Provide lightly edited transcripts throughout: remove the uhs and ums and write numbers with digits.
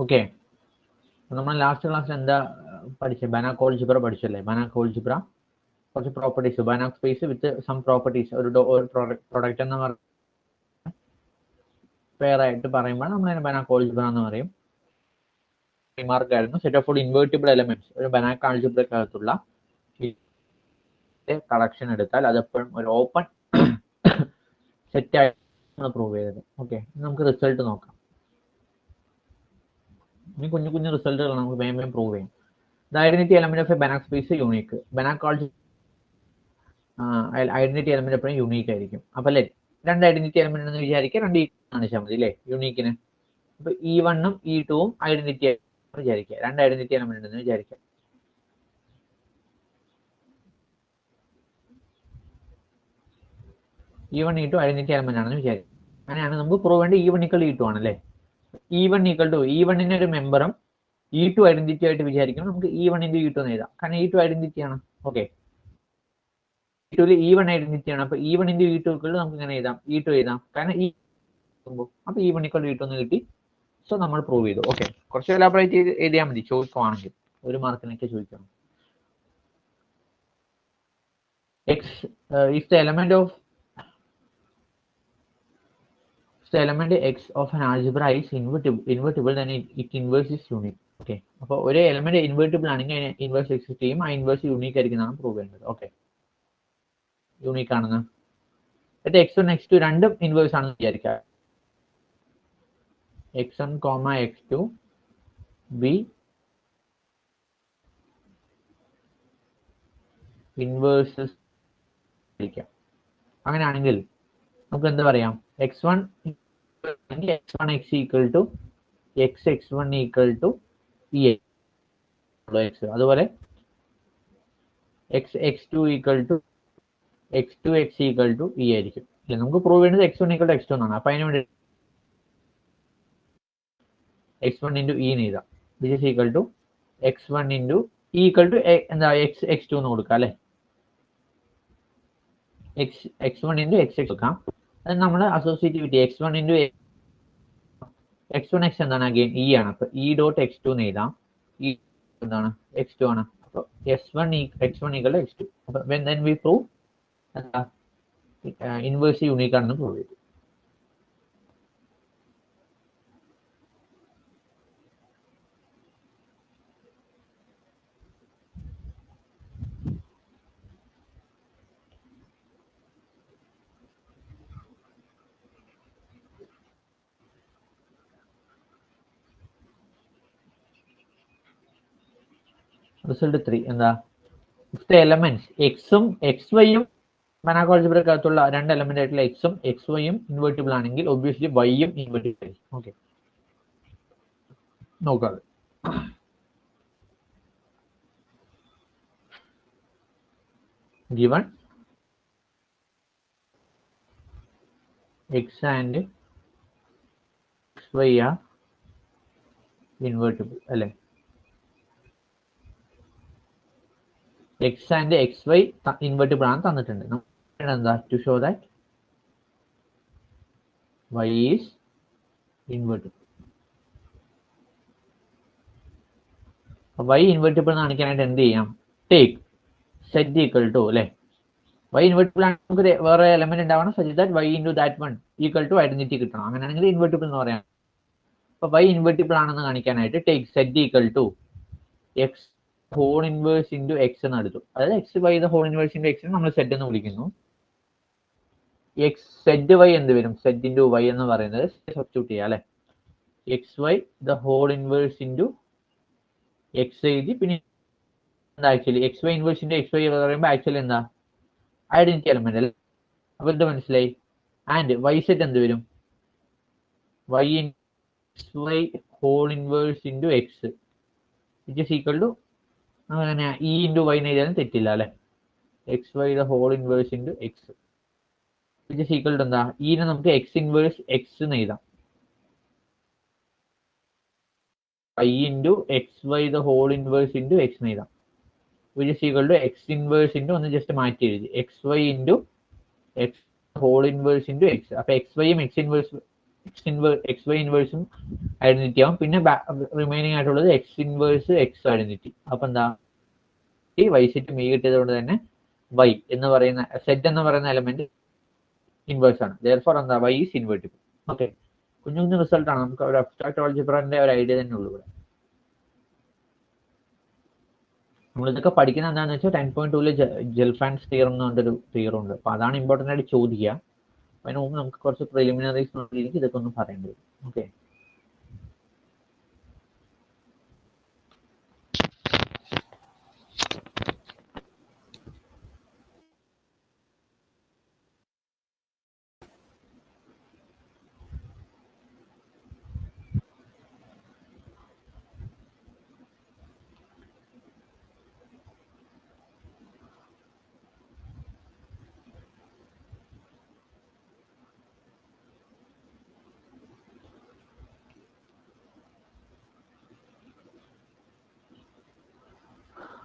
Okay, നമ്മൾ last ക്ലാസ്സിൽ എന്താ പഠിച്ചത്? ബനാക് ആൾജിബ്ര പഠിച്ചല്ലേ? ബനാക് ആൾജിബ്ര കുറച്ച് properties, Banach space with some properties, ഒരു പ്രൊഡക്റ്റ് എന്ന് പറഞ്ഞ പേരായിട്ട് പറയുമ്പോൾ നമ്മൾ അതിനെ ബനാക് ആൾജിബ്ര എന്ന് പറയും. റിമാർക്ക് ആയിരുന്നു, സെറ്റ് ഓഫ് ഇൻവേർട്ടിബിൾ എലമെന്റ്സ്. ഒരു ബനാക് ആൾജിബ്രക്കകത്തുള്ള കളക്ഷൻ എടുത്താൽ അതെപ്പോഴും ഒരു ഓപ്പൺ സെറ്റ് ആയിട്ടാണ് പ്രൂവ് ചെയ്തത്. ഓക്കെ, നമുക്ക് റിസൾട്ട് നോക്കാം. ഇനി കുഞ്ഞു കുഞ്ഞു റിസൾട്ടുകളാണ്, നമുക്ക് വേഗം വേഗം പ്രൂവ് ചെയ്യാം. The identity element of a Banach space unique. Banach algebra identity element എപ്പോഴും യൂണീക്ക് ആയിരിക്കും. അപ്പൊ അല്ലേ, രണ്ട് ഐഡന്റിറ്റി എലമെന്റ് എന്ന് വിചാരിക്കുക, രണ്ട് കാണിച്ചാൽ മതി അല്ലേ യൂണീക്കിന്. അപ്പൊ E1 ഉം E2 ഉം ഐഡന്റിറ്റി വിചാരിക്കുക, രണ്ട് ഐഡന്റിറ്റി എലമെന്റ് എന്ന് വിചാരിക്കുക. E1 E2 ഐഡന്റിറ്റി എലമെന്റ് ആണെന്ന് വിചാരിക്കുക. അങ്ങനെയാണ് നമുക്ക് പ്രൂവ് വേണ്ടി E1 = E2 ആണല്ലേ. E1 = E1 ഒരു മെമ്പറും E2 ഐഡന്റിറ്റി ആയിട്ട് വിചാരിക്കണം. നമുക്ക് E1 × E2 എന്ന് എഴുതാം, കാരണം E2 ഐഡന്റിറ്റി ആണ്. ഓക്കെ, E2 E1 ഐഡന്റിറ്റി ആണ്. അപ്പൊ E1 × E2 നമുക്ക് ഇങ്ങനെ എഴുതാം, E2 എഴുതാം, കാരണം അപ്പൊ E1 = E2 എന്ന് കിട്ടി. സോ നമ്മൾ പ്രൂവ് ചെയ്തു. ഓക്കെ, കുറച്ച് എലാബറേറ്റ് ചെയ്ത് എഴുതിയാൽ മതി ചോദിക്കുവാണെങ്കിൽ, ഒരു മാർക്കിനൊക്കെ ചോദിക്കണം. X if the element X of an algebra is invertible, then its inverse is unique. Okay, അപ്പോൾ ഒരു എലമെന്റ് ഇൻവേർട്ടിബിൾ ആണെങ്കിൽ അതിന് ഇൻവേഴ്സ് എക്സിസ്റ്റ് ചെയ്യും, ആ ഇൻവേഴ്സ് യൂണീക്ക് ആയിരിക്കുന്നതാണ് പ്രൂവ് ചെയ്യുന്നത്. ഓക്കെ, യൂണീക്ക് ആണെന്ന്. എന്നിട്ട് X1 X2 രണ്ടും ഇൻവേഴ്സ് ആണെന്ന് വിചാരിക്കുക. X1, X2 ബി ഇൻവേഴ്സസ് ആയിരിക്കാം. അങ്ങനെയാണെങ്കിൽ നമുക്ക് എന്താ പറയാം? X1 X = X1 = E X. അതുപോലെ X2 = X2X = E ആയിരിക്കും. അല്ലെ, നമുക്ക് പ്രൂവ് ചെയ്യുന്നത് X1 = X2 എന്നാണ്. അപ്പൊ അതിന് വേണ്ടി X1 × E എന്ന് എഴുതാം, which is equal to X1 × E എന്താ X2 എന്ന് കൊടുക്കാം അല്ലെ. X1 × X കൊടുക്കാം. അത് നമ്മൾ അസോസിയേറ്റിവിറ്റി X1 × X1X എന്താണ്? അഗെയിൻ E ആണ്. അപ്പൊ E.X2 എന്ന് എഴുതാം. E എന്താണ്? X2 ആണ്. അപ്പൊ X1 = X2. അപ്പൊ then we prove inverse unique ആണെന്ന് പ്രൂവ് ചെയ്തു. റിസൾട്ട് 3 എന്താ? If the elements X ഉം XY ഉം ബനാക് ആൾജിബ്രക്കകത്തുള്ള രണ്ട് എലമെന്റ് ആയിട്ടുള്ള X ഉം XY ഉം ഇൻവേർട്ടിബിൾ ആണെങ്കിൽ ഒബ്വിയസ്ലി Y ഉം ഇൻവേർട്ടിബിൾ ആയിരിക്കും. ഓക്കെ, നോക്കാം. Given X and XY are invertible അല്ലെ. X and XY ഇൻവേർട്ടിബിൾ ആണ് തന്നിട്ടുണ്ട്. എന്താ? To show that Y is invertible. Y invertible എന്ന് കാണിക്കാനായിട്ട് എന്ത് ചെയ്യാം? ടേക്ക് സെറ്റ് ഈക്വൽ ടു അല്ലെ. Y ഇൻവേർട്ടിബിൾ ആണ്, നമുക്ക് വേറെ എലമെന്റ് ഉണ്ടാവണം, such that Y × that one = identity കിട്ടണം. അങ്ങനെയാണെങ്കിൽ ഇൻവേർട്ടിബിൾ എന്ന് പറയാം. അപ്പൊ Y ഇൻവേർട്ടിബിൾ ആണെന്ന് കാണിക്കാനായിട്ട് take set equal to X whole inverse into X എന്ന് എടുത്തു. അതായത് XY the whole inverse into X നമ്മൾ സെറ്റ് എന്ന് വിളിക്കുന്നു. X സെറ്റ് Y എന്ത് വരും? സെറ്റ് ഇൻറ്റു Y എന്ന് പറയുന്നത് സബ്സ്റ്റിറ്റ്യൂട്ട് ചെയ്യാം അല്ലെ. XY the whole inverse into X എഴുതി, പിന്നെ എന്താ actually XY inverse into XY പറയുമ്പോൾ ആക്ച്വലി എന്താ? ഐഡന്റിറ്റി എലമെന്റ് അല്ലേ. അപ്പൊ ഇത് മനസ്സിലായി. ആൻഡ് Y സെറ്റ് എന്ത് വരും? Y XY whole inverse into X which is equal to അങ്ങനെ E × Y എഴുതാനും തെറ്റില്ല അല്ലെ. XY the whole inverse into X which is equal to എന്താ? E നെ നമുക്ക് X inverse X എന്ന് എഴുതാം. Y × XY the whole inverse into X എന്ന് എഴുതാം, which is equal to X inverse into ഒന്ന് ജസ്റ്റ് മാറ്റി എഴുതി XY × X whole inverse into X. അപ്പൊ XY ഉം X inverse എക്സ് വൈ ഇൻവേഴ്സും ഐഡന്റിറ്റി ആവും. പിന്നെ റിമൈനിങ് ആയിട്ടുള്ളത് എക്സ് ഇൻവേഴ്സ് എക്സ് ഐഡന്റിറ്റി. അപ്പൊ എന്താ ഈ വൈ സെറ്റ് മീ കിട്ടിയത് കൊണ്ട് തന്നെ വൈ എന്ന് പറയുന്ന സെറ്റ് എന്ന് പറയുന്ന എലമെന്റ് ഇൻവേഴ്സ് ആണ്. therefore എന്താ വൈ ഈസ് ഇൻവേർട്ടിബിൾ. ഓക്കെ, കുഞ്ഞു കുഞ്ഞു റിസൾട്ട് ആണ്. നമുക്ക് ഒരു അബ്സ്ട്രാക്ട് ആൾജിബ്രന്റെ ഒരു ഐഡിയ തന്നെ ഉള്ളൂ ഇവിടെ. നമ്മളിതൊക്കെ പഠിക്കുന്ന എന്താണെന്ന് വെച്ചാൽ 10.2 ജെൽഫാൻസ് തിയറം എന്ന് പറഞ്ഞൊരു തിയറം ഉണ്ട്. അപ്പൊ അതാണ് ഇമ്പോർട്ടന്റ് ആയിട്ട് ചോദിക്കുക. അതിന് മുമ്പ് നമുക്ക് കുറച്ച് പ്രിലിമിനറീസ് രീതിക്ക് ഇതൊക്കെ ഒന്ന് പറയേണ്ടി വരും. Okay,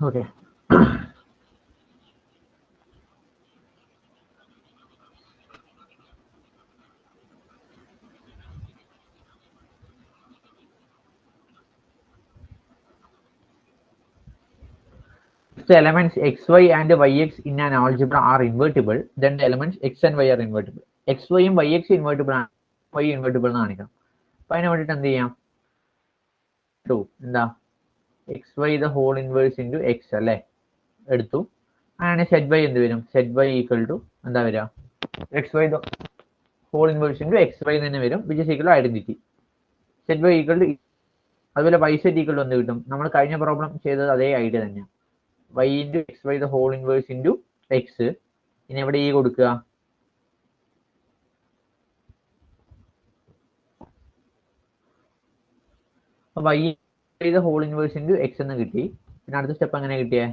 okay. If the elements x, y and yx in an algebra are invertible, then the elements x and y are invertible. x, y യും yx invertible ആണ്, y invertible എന്ന് കാണിക്കണം. അപ്പൊ അതിന് വേണ്ടിയിട്ട് എന്ത് ചെയ്യാം? എന്താ x y the whole inverse into x അല്ലേ എടുത്തു. അങ്ങനെ സെറ്റ് വൈ എന്ത് വരും? സെറ്റ് വൈ ഈക്വൽ ടു എന്താ വരിക? X y the whole inverse into x y തന്നെ വരും, which is equal to identity. Set y equal to, അതുപോലെ വൈ സെറ്റ് ഈക്വൽ ടു എന്ത് കിട്ടും? നമ്മൾ കഴിഞ്ഞ പ്രോബ്ലം ചെയ്തത് അതേ ഐഡിയ തന്നെയാണ്. y into x y the whole inverse into x. ഇനി എവിടെ ഈ കൊടുക്കുക? y the whole inverse into x എന്ന് കിട്ടി. പിന്നെ അടുത്ത സ്റ്റെപ്പ് എങ്ങനെ കിട്ടിയേ?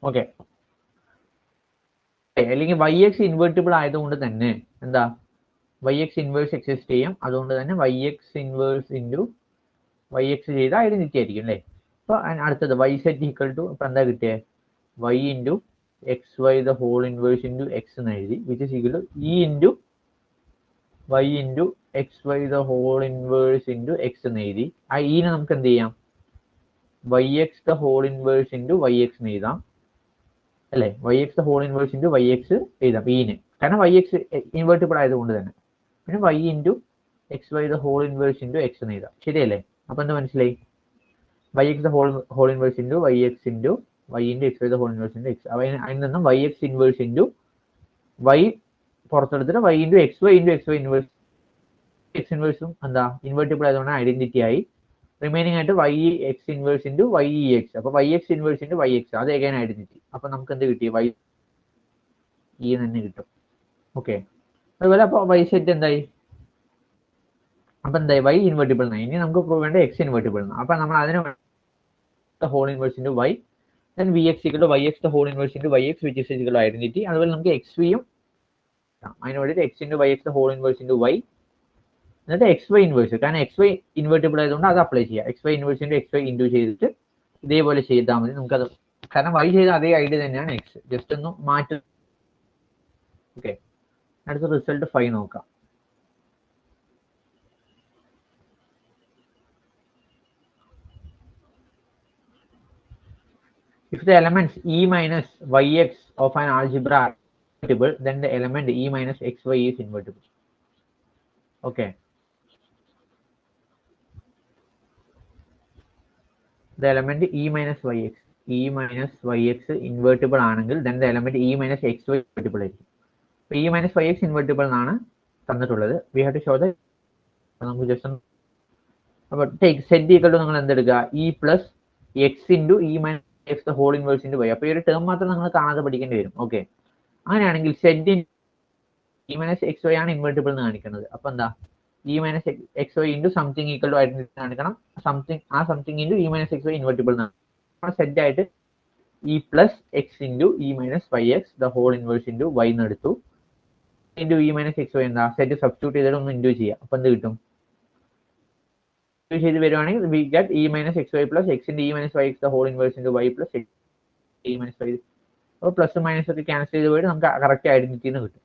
ഓക്കെ, അല്ലെങ്കിൽ വൈ എക്സ് ഇൻവേർട്ടിബിൾ ആയതുകൊണ്ട് തന്നെ എന്താ വൈ എക്സ് ഇൻവേഴ്സ് എക്സിസ്റ്റ് ചെയ്യും. അതുകൊണ്ട് തന്നെ y X inverse into y x ചെയ്ത ഐഡന്റിറ്റി ആയിരിക്കും അല്ലേ. അപ്പൊ അടുത്തത് വൈ സെറ്റ് ഈക്വൽ ടു, ഇപ്പൊ എന്താ കിട്ടിയേ? Y into x y the whole inverse into x എന്ന് എഴുതി, which is equal to e into y into x y the whole inverse into x എന്ന് എഴുതി. ആ ഇനെ നമുക്ക് എന്ത് ചെയ്യാം? Y X the whole inverse into y x എന്ന് എഴുതാം അല്ലേ. Y X the whole inverse into y x എഴുതാം ഇന്, കാരണം വൈ എക്സ് ഇൻവേർട്ടിബിൾ ആയതുകൊണ്ട് തന്നെ. പിന്നെ y into x y the whole inverse into x എന്ന് എഴുതാം. ശരിയല്ലേ? അപ്പൊ എന്താ മനസ്സിലായി? Y X the whole inverse into y X into y into x y the whole inverse into x. അതിൽ നിന്നും y X inverse into y പുറത്തെടുത്തിട്ട് y into x Y inverse. X ഇൻവേഴ്സും എന്താ ഇൻവേർട്ടിബിൾ ആയതുകൊണ്ട് ഐഡന്റിറ്റി ആയി. Remaining ആയിട്ട് y X inverse into y x. അപ്പൊ y X inverse into y x, അത് എഗൈൻ ഐഡന്റിറ്റി. അപ്പൊ നമുക്ക് എന്ത് കിട്ടി? വൈ ഇ തന്നെ കിട്ടും. ഓക്കെ, അതുപോലെ അപ്പൊ വൈ സെറ്റ് എന്തായി? അപ്പൊ എന്തായി? വൈ ഇൻവേർട്ടിബിൾ എന്നായി. ഇനി നമുക്ക് പ്രൂവ് വേണ്ട എക്സ് ഇൻവേർട്ടിബിൾ എന്ന്. അപ്പൊ നമ്മൾ അതിന് whole inverse into y, then vx equal to yx the whole inverse into yx, which is equal to identity. അതുപോലെ നമുക്ക് എക്സ് വിയും അതിന് വേണ്ടിയിട്ട് x into y X the whole inverse into y, എന്നിട്ട് എക്സ് വൈ ഇൻവേഴ്സ്, കാരണം x y invertible ആയതുകൊണ്ട് അത് apply ചെയ്യാം. X Y inverse into x Y into ചെയ്തിട്ട് ഇതേപോലെ ചെയ്താൽ മതി. നമുക്കത്, കാരണം വൈ ചെയ്ത അതേ ഐഡിയ തന്നെയാണ് എക്സ്, ജസ്റ്റ് ഒന്ന് മാറ്റി. ഓക്കെ, അടുത്ത റിസൾട്ട് 5 നോക്കാം. If the elements e minus yx of an algebra are invertible, then the element e minus xy is invertible. Okay. The element e minus yx invertible ആണെങ്കിൽ then the element e minus xy invertible ആയിരിക്കും. e minus yx invertible എന്നാണ് തന്നിട്ടുള്ളത്. We have to show that. നമുക്ക് just അപ്പോൾ take z equal to നിങ്ങൾ എന്തെടുക്കുക? e plus x into e minus x the whole inverse into y. അപ്പോൾ ഈ ഒരു term മാത്രം നിങ്ങൾ കാണാതെ പഠിക്കേണ്ടി വരും. ഓക്കെ, അങ്ങനെയാണെങ്കിൽ z e minus xy ആണ് ഇൻവെർട്ടിബിൾ എന്ന് കാണിക്കുന്നത്. അപ്പൊ എന്താ? e minus xy into something equal to identity കാണിക്കണം. സംതിങ്, ആ something into e minus xy invertible എന്നാണ് സെറ്റ് ആയിട്ട് e plus x into e minus Y X the whole inverse into y എന്ന് എടുത്തു. Into e minus X y എന്താ set substitute ചെയ്തിട്ട് ഒന്ന് into ചെയ്യാം. അപ്പം എന്ത് കിട്ടും? ചെയ്ത് വരുവാണെങ്കിൽ we get e minus X Y plus x into e minus Y X the whole inverse into Y plus X E minus Y. അപ്പോൾ പ്ലസ് മൈനസ് ഒക്കെ ക്യാൻസൽ ചെയ്ത് പോയിട്ട് നമുക്ക് കറക്റ്റ് ഐഡന്റിറ്റി എന്ന് കിട്ടും.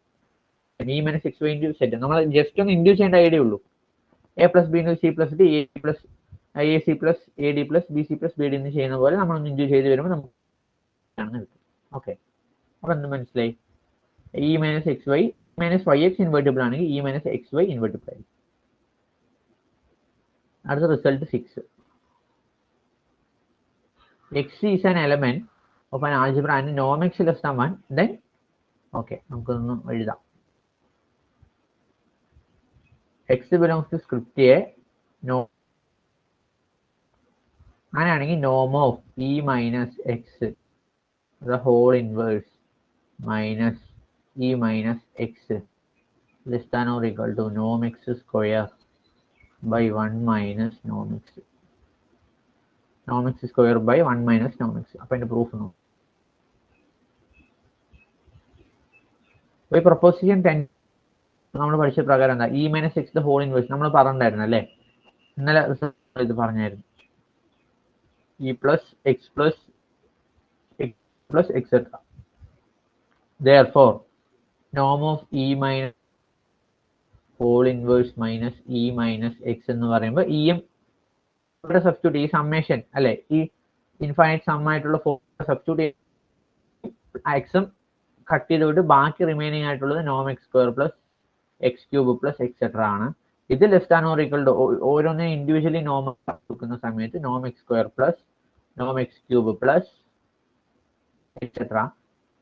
E minus X Y into set നമ്മൾ just ഒന്ന് into ചെയ്യേണ്ട ഐഡിയ ഉള്ളൂ. A plus B into C plus D A plus A C plus A D plus B C plus B D എന്ന് ചെയ്യുന്ന പോലെ നമ്മളൊന്ന് ഇൻറ്റു ചെയ്ത് വരുമ്പോൾ നമുക്ക് കിട്ടും. ഓക്കെ, അപ്പോൾ എന്ത് മനസ്സിലായി? E minus X Y minus Y x invertible ആണെങ്കിൽ E minus X y invertible ആയിരിക്കും. അടുത്ത result 6. X is an element of an algebra and നോം x less than 1 then okay നമുക്കൊന്ന് എഴുതാം. X belongs to script A no അങ്ങനെയാണെങ്കിൽ നോം of e minus x the whole inverse minus E minus x less than or equal to Noam x square by 1 minus norm x. Norm x square by 1 minus norm x. അപ്പോൾ അതിന്റെ proof നോക്കാം. ഈ proposition 10 നമ്മൾ പഠിച്ച പ്രകാരം എന്താ? E minus x the whole inverse നമ്മൾ പറഞ്ഞിട്ടുണ്ടായിരുന്നു അല്ലേ? ഇന്നലെ ഇത് പറഞ്ഞായിരുന്നു. E plus x plus x plus x. Therefore, norm of e minus whole inverse minus E minus X എന്ന് പറയുമ്പോൾ ഇ എം ഇവിടെ സബ്സ്റ്റിറ്റ്യൂട്ട് ഈ സമ്മേഷൻ അല്ലെ, ഈ ഇൻഫൈനൈറ്റ് സം ആയിട്ടുള്ള സബ്സ്റ്റിറ്റ്യൂട്ട് എക്സും കട്ട് ചെയ്തിട്ട് ബാക്കി റിമൈനിങ് ആയിട്ടുള്ളത് നോം x square plus x cube plus etcetera ആണ്. ഇത് less than or equal to ഓരോന്നിനും ഇൻഡിവിജ്വലി നോം എടുക്കുന്ന സമയത്ത് നോം x square plus Noam X cube plus etcetera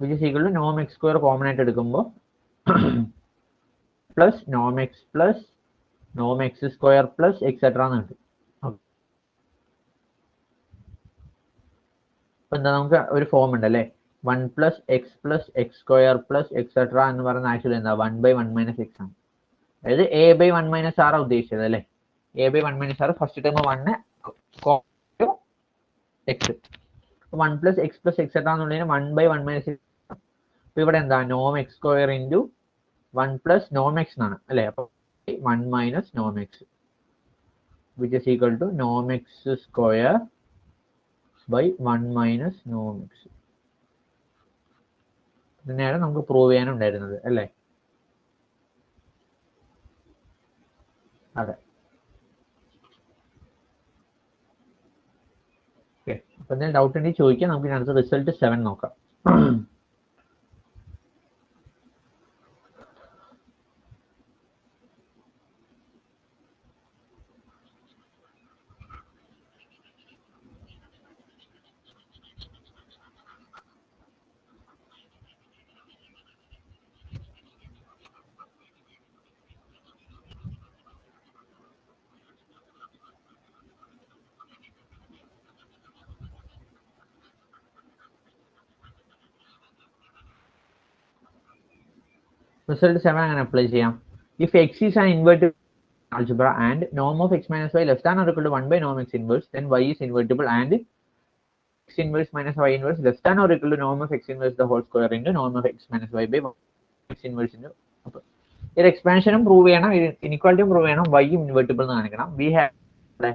which is equal to Noam x square common ആയിട്ട് എടുക്കുമ്പോൾ പ്ലസ് നോം X plus നോം x square plus etcetera എന്ന് കിട്ടും. അപ്പൊ എന്താ നമുക്ക് ഒരു ഫോം ഉണ്ട് അല്ലേ, 1 plus x plus X square plus etcetera എന്ന് പറയുന്ന ആക്ച്വലി എന്താ 1 ബൈ 1 മൈനസ് എക്സ് ആണ്. അതായത് എ ബൈ 1 മൈനസ് ആർ ഉദ്ദേശിച്ചത് അല്ലേ. A by 1 minus R first time 1 X 1 plus x plus etcetera എന്നുള്ളതിന് 1 ബൈ 1 മൈനസ് എക്സ്. അപ്പൊ ഇവിടെ എന്താ നോം എക്സ് സ്ക്വയർ ഇൻറ്റു 1 പ്ലസ് നോം എക്സ് എന്നാണ് അല്ലേ. അപ്പൊ 1 മൈനസ് നോം X which is equal to Noam x square by 1 minus നോം എക്സ്. ഇതിനെയാണ് നമുക്ക് പ്രൂവ് ചെയ്യാനുണ്ടായിരുന്നത് അല്ലേ. അതെ, ഓക്കെ. അപ്പൊ എന്തെങ്കിലും ഡൗട്ട് ഉണ്ടെങ്കിൽ ചോദിക്കാം. നമുക്ക് അടുത്ത റിസൾട്ട് 7 നോക്കാം. റിസൾട്ട് 7 അങ്ങനെ അപ്ലൈ ചെയ്യാം. If X is an invertible algebra and norm of x minus y less than or equal to 1 by norm x inverse, then y is invertible and x inverse minus y inverse less than or equal to norm of x inverse the whole square into norm of x minus y by x inverse into. ഇത് എക്സ്പാൻഷനും prove ചെയ്യണം, ഇനിക്വാലിറ്റിയും prove ചെയ്യണം, y invertible എന്ന് കാണിക്കണം. We have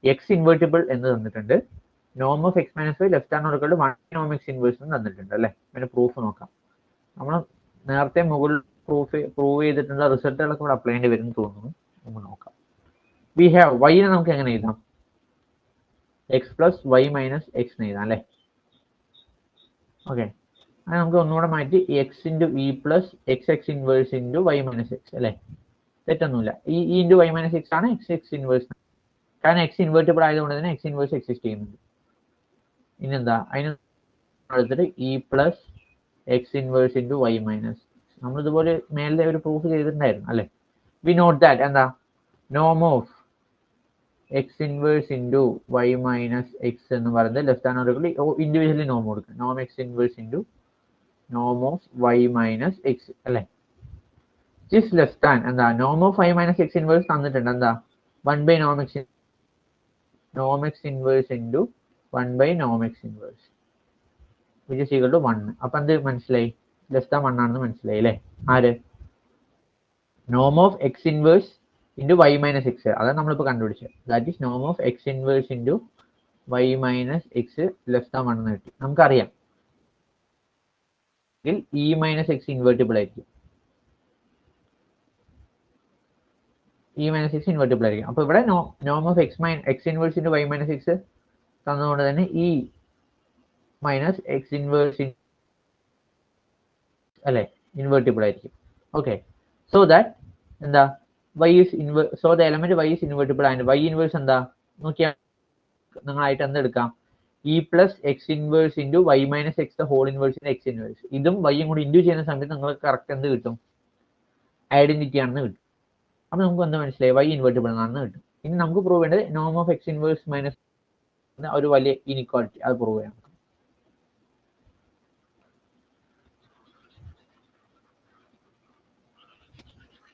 x invertible എന്ന് തന്നിട്ടുണ്ട്, നോം of x minus y less than or equal to 1 നോം എക്സ് ഇൻവേഴ്സ് എന്ന് തന്നിട്ടുണ്ട് അല്ലേ. അതിന്റെ പ്രൂഫ് നോക്കാം. നമ്മൾ നേരത്തെ മുകളിൽ പ്രൂവ് ചെയ്തിട്ടുള്ള റിസൾട്ടുകളൊക്കെ ഇവിടെ അപ്ലൈ ചെയ്യേണ്ടി വരും തോന്നുന്നു. നമുക്ക് നോക്കാം. വി ഹാവ് വൈനെ നമുക്ക് എങ്ങനെ എഴുതാം? X plus Y minus X എന്ന് എഴുതാം അല്ലേ. ഓക്കെ, അത് നമുക്ക് ഒന്നുകൂടെ മാറ്റി X into E plus X X inverse into Y minus X അല്ലേ. തെറ്റൊന്നുമില്ല. E into Y minus X ആണ് എക്സ് എക്സ് ഇൻവേഴ്സ്, കാരണം എക്സ് ഇൻവേർട്ടിബിൾ ആയതുകൊണ്ട് തന്നെ എക്സ് ഇൻവേഴ്സ് എക്സിസ്റ്റ് ചെയ്യുന്നുണ്ട്. ഇനി എന്താ അതിന് എടുത്തിട്ട് E plus X inverse into Y minus. നമ്മളിതുപോലെ മേലെ ഒരു പ്രൂഫ് ചെയ്തിട്ടുണ്ടായിരുന്നു അല്ലേ. വി നോട്ട് ദാറ്റ് എന്താ നോം of x inverse into Y minus X എന്ന് പറയുന്നത് less than or equal individually നോം കൊടുക്കും. നോം x inverse into Noam of Y minus X അല്ലേ. Is less than എന്താ നോം of Y minus x inverse തന്നിട്ടുണ്ട് എന്താ 1 by Noam x inverse into 1 by Noam x inverse. Which is equal to 1. അപ്പൊ എന്ത് മനസ്സിലായി? Less than 1 ആണെന്ന് മനസ്സിലായി അല്ലേ? ആര്? നോം of x inverse into Y minus x. അതാണ് നമ്മളിപ്പോൾ കണ്ടുപിടിച്ചത്. ദാറ്റ് ഈസ് നോം of x inverse into Y minus x less than 1 എന്ന് കിട്ടി. നമുക്കറിയാം ഇ മൈനസ് എക്സ് ഇൻവേർട്ടിബിൾ ആയിരിക്കും. ഇ മൈനസ് എക്സ് ഇൻവേർട്ടിബിൾ ആയിരിക്കും. അപ്പോൾ ഇവിടെ നോം of x inverse into Y minus x തന്നതുകൊണ്ട് തന്നെ ഇ മൈനസ് എക്സ് ഇൻവേഴ്സ് അല്ലെ ഇൻവേർട്ടിബിൾ ആയിരിക്കും. ഓക്കെ, സോ ദാറ്റ് എന്താ y is inverse, so the element y is invertible and y inverse എന്താ നോക്കിയാൽ നിങ്ങളായിട്ട് എന്ത് എടുക്കാം? E plus X inverse into Y minus X whole inverse X inverse. ഇതും വൈയും കൂടി ഇൻറ്റു ചെയ്യുന്ന സമയത്ത് നിങ്ങൾക്ക് കറക്റ്റ് എന്ത് കിട്ടും? ഐഡന്റിറ്റി ആണെന്ന് കിട്ടും. അപ്പൊ നമുക്ക് എന്ത് മനസ്സിലായി? വൈ ഇൻവേർട്ടിബിൾ ആണെന്ന് കിട്ടും. ഇനി നമുക്ക് പ്രൂവ് ചെയ്യേണ്ടത് നോം ഓഫ് എക്സ് ഇൻവേഴ്സ് മൈനസ് ഒരു വലിയ ഇനിക്വാളിറ്റി, അത് പ്രൂവ് ചെയ്യാം.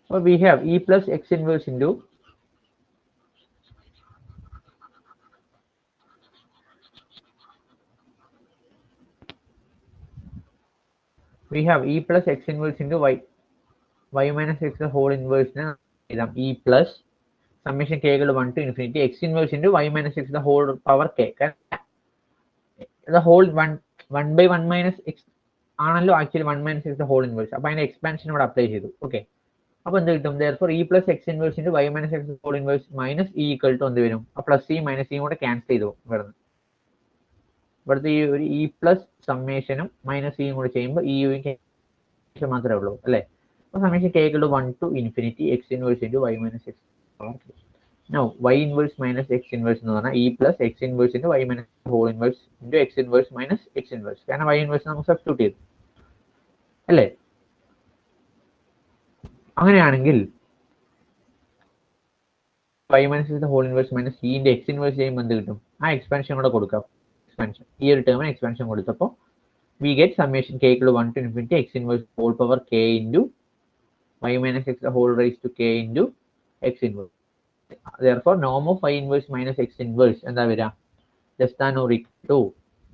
So we have e plus x inverse into y minus x the whole inverse e plus summation k equal to 1 to infinity x inverse into y minus x the whole power k. The whole 1 by 1 minus x ആണല്ലോ actually 1 minus x the whole inverse. അപ്പോൾ അതിന്റെ expansion ഇവിടെ apply ചെയ്തു. Okay, അപ്പോൾ എന്ത് കിട്ടും? therefore e plus x inverse into y minus x whole inverse minus e equal to എന്ത് വരും? ആ പ്ലസ് ഇ മൈനസ് ഇ കൂടെ ക്യാൻസൽ ചെയ്തു ഇവിടുത്തെ ഈ ഒരു ഇ പ്ലസ് സമ്മേഷനും മൈനസ് ഇയും കൂടെ ചെയ്യുമ്പോൾ ഈ മാത്രമേ ഉള്ളൂ അല്ലേ? അപ്പോൾ summation k equal to 1 to infinity x inverse into y minus x. Now y inverse minus x inverse എന്ന് പറഞ്ഞാൽ e plus x inverse into y minus whole inverse into x inverse minus x inverse. കാരണം y inverse നമുക്ക് substitute ചെയ്തു അല്ലേ? അങ്ങനെയാണെങ്കിൽ y minus the whole inverse minus e ന്റെ x inverse ചെയ്യുമ്പോൾ എന്ത് കിട്ടും? ആ എക്സ്പാൻഷൻ കൂടെ കൊടുക്കാം. എക്സ്പാൻഷൻ ഈ ഒരു ടേമിന് എക്സ്പാൻഷൻ കൊടുത്തപ്പോൾ we get summation k equal to 1 to infinity x inverse whole power k into y minus x the whole raised to k into x inverse. Therefore norm of y inverse minus x inverse എന്താ വരിക? less than or equal to